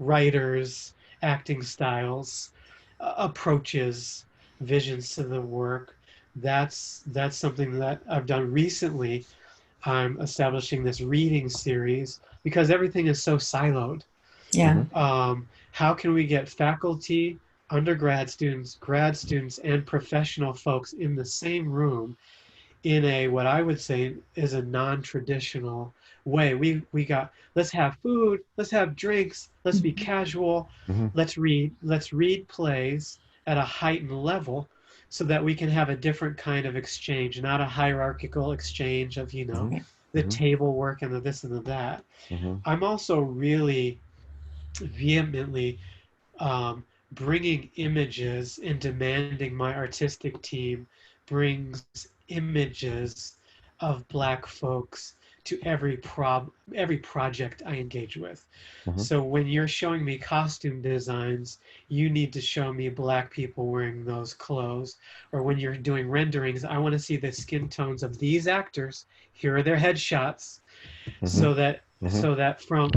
writers, acting styles, approaches, visions to the work. That's something that I've done recently. I'm establishing this reading series because everything is so siloed. Yeah. How can we get faculty, undergrad students, grad students, and professional folks in the same room in a what I would say is a non-traditional way? We got, let's have food, let's have drinks, let's be casual, Mm-hmm. let's read plays at a heightened level so that we can have a different kind of exchange, not a hierarchical exchange of, Mm-hmm. the Mm-hmm. table work and the this and the that. Mm-hmm. I'm also really vehemently bringing images and demanding my artistic team brings images of Black folks to every project I engage with. Mm-hmm. So when you're showing me costume designs, you need to show me Black people wearing those clothes. Or when you're doing renderings, I want to see the skin tones of these actors. Here are their headshots, Mm-hmm. so that from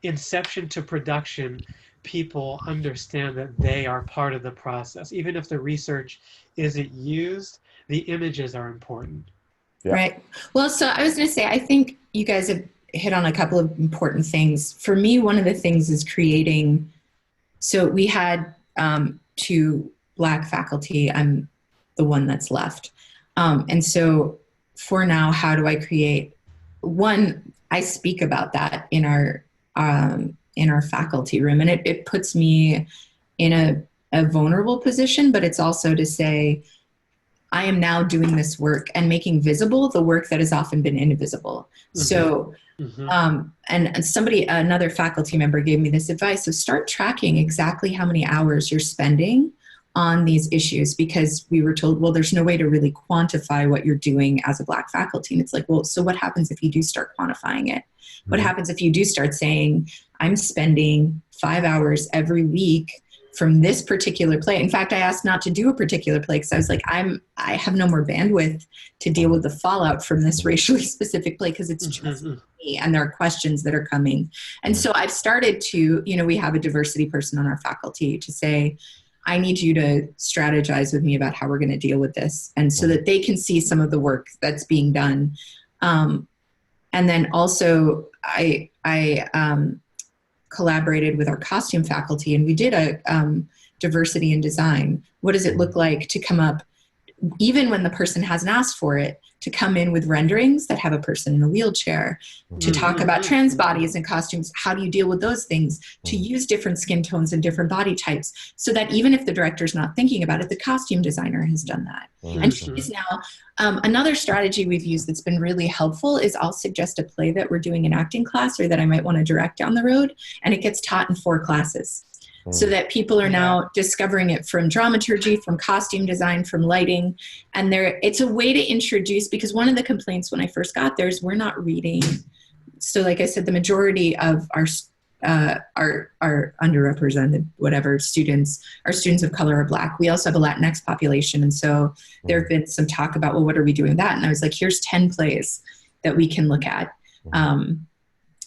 inception to production, people understand that they are part of the process. Even if the research isn't used, the images are important. Yeah. Right. Well, so I was going to say, I think you guys have hit on a couple of important things. For me, one of the things is creating. So we had 2 Black faculty. I'm the one that's left. And so for now, how do I create one? I speak about that in our faculty room, and it puts me in a vulnerable position, but it's also to say, I am now doing this work and making visible the work that has often been invisible. Mm-hmm. So, Mm-hmm. and another faculty member gave me this advice. So start tracking exactly how many hours you're spending on these issues, because we were told, well, there's no way to really quantify what you're doing as a Black faculty. And it's like, well, so what happens if you do start quantifying it? What Mm-hmm. happens if you do start saying, I'm spending 5 hours every week from this particular play? In fact, I asked not to do a particular play because I was like, I have no more bandwidth to deal with the fallout from this racially specific play, because it's just me and there are questions that are coming. And so I've started to, we have a diversity person on our faculty to say, I need you to strategize with me about how we're going to deal with this, and so that they can see some of the work that's being done. And then also I collaborated with our costume faculty, and we did a diversity in design. What does it look like to come up, even when the person hasn't asked for it, to come in with renderings that have a person in a wheelchair, to talk about trans bodies and costumes? How do you deal with those things? To use different skin tones and different body types, so that even if the director's not thinking about it, the costume designer has done that. And she's now, another strategy we've used that's been really helpful is I'll suggest a play that we're doing in acting class or that I might want to direct down the road, and it gets taught in 4 classes. So that people are now discovering it from dramaturgy, from costume design, from lighting. And it's a way to introduce, because one of the complaints when I first got there is we're not reading. So like I said, the majority of our underrepresented, whatever, students are students of color or Black. We also have a Latinx population. And so there have been some talk about, well, what are we doing with that? And I was like, here's 10 plays that we can look at. And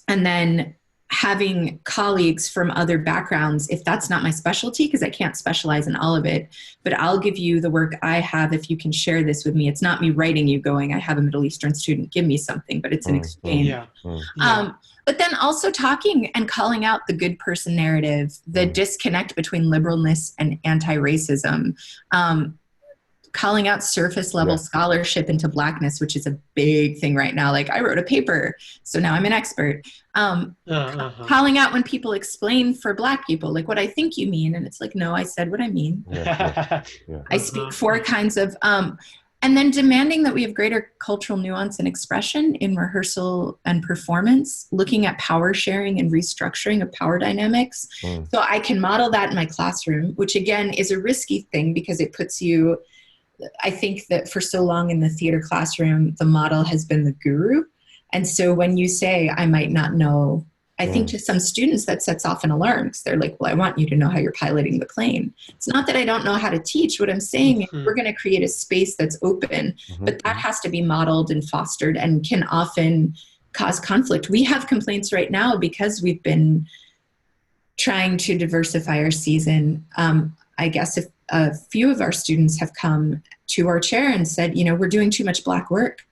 then having colleagues from other backgrounds, if that's not my specialty, because I can't specialize in all of it, but I'll give you the work I have if you can share this with me. It's not me writing you going, I have a Middle Eastern student, give me something, but it's an exchange. But then also talking and calling out the good person narrative, the disconnect between liberalness and anti-racism. calling out surface level Yeah. scholarship into Blackness, which is a big thing right now. Like, I wrote a paper, so now I'm an expert. Calling out when people explain for Black people, like, what I think you mean. And it's like, no, I said what I mean. Yeah. I speak for kinds of, and then demanding that we have greater cultural nuance and expression in rehearsal and performance, looking at power sharing and restructuring of power dynamics. So I can model that in my classroom, which again is a risky thing because it puts you, I think that for so long in the theater classroom, the model has been the guru. And so when you say, I might not know, I think to some students that sets off an alarm because they're like, well, I want you to know how you're piloting the plane. It's not that I don't know how to teach. What I'm saying is we're going to create a space that's open, but that has to be modeled and fostered and can often cause conflict. We have complaints right now because we've been trying to diversify our season. I guess if a few of our students have come to our chair and said, you know, we're doing too much Black work.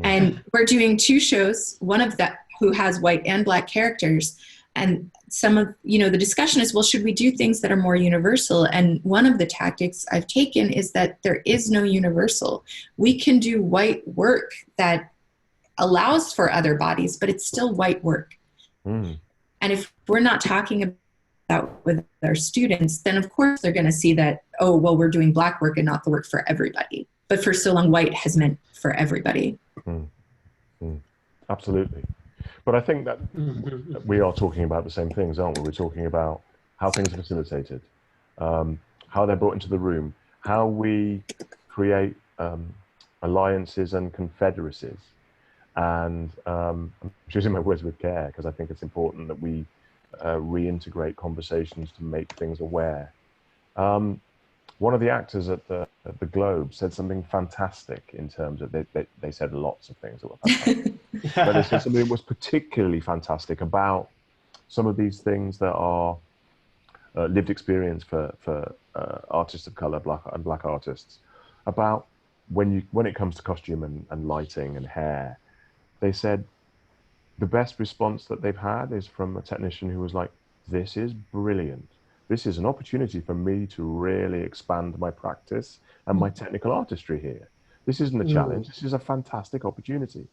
And we're doing 2 shows, one of that who has white and Black characters. And some of, you know, the discussion is, well, should we do things that are more universal? And one of the tactics I've taken is that there is no universal. We can do white work that allows for other bodies, but it's still white work. And if we're not talking about with our students, then of course they're going to see that, oh, well, we're doing Black work and not the work for everybody. But for so long, white has meant for everybody. Absolutely. But I think that we are talking about the same things, aren't we? We're talking about how things are facilitated, how they're brought into the room, how we create alliances and confederacies. And I'm choosing my words with care because I think it's important that we reintegrate conversations to make things aware. One of the actors at the Globe said something fantastic in terms of, they said lots of things that were fantastic, but they said something that was particularly fantastic about some of these things that are lived experience for artists of color, Black artists, about when it comes to costume and lighting and hair. They said the best response that they've had is from a technician who was like, this is brilliant. This is an opportunity for me to really expand my practice and my technical artistry here. This isn't a challenge. This is a fantastic opportunity.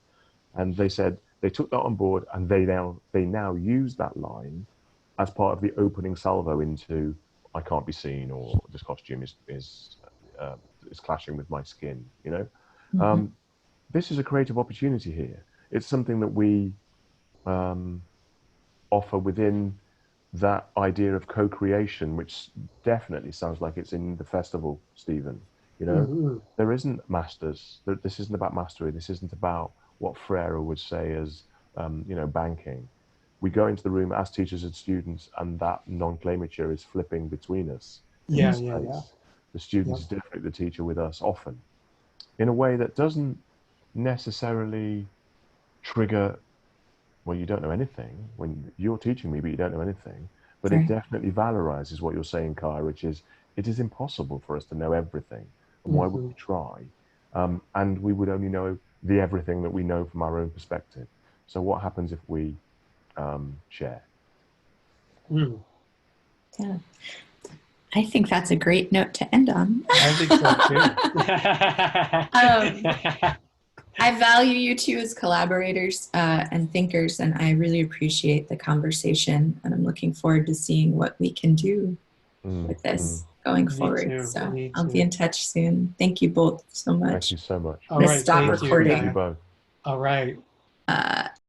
And they said they took that on board, and they now use that line as part of the opening salvo into I can't be seen, or this costume is clashing with my skin. You know, this is a creative opportunity here. It's something that we offer within that idea of co-creation, which definitely sounds like it's in the festival, Stephen. You know, there isn't masters. This isn't about mastery. This isn't about what Freire would say as, you know, banking. We go into the room as teachers and students, and that nomenclature is flipping between us. The student is definitely the teacher with us often, in a way that doesn't necessarily trigger, well, you don't know anything when you're teaching me, but you don't know anything. But it definitely valorizes what you're saying, Kaja, which is it is impossible for us to know everything. And why would we try? And we would only know the everything that we know from our own perspective. So what happens if we share? Yeah. I think that's a great note to end on. I think so too. I value you two as collaborators and thinkers, and I really appreciate the conversation, and I'm looking forward to seeing what we can do with this going forward. Too. So I'll be in touch soon. Thank you both so much. Thank you so much. All right, Stop thank you. recording. Thank you both. All right.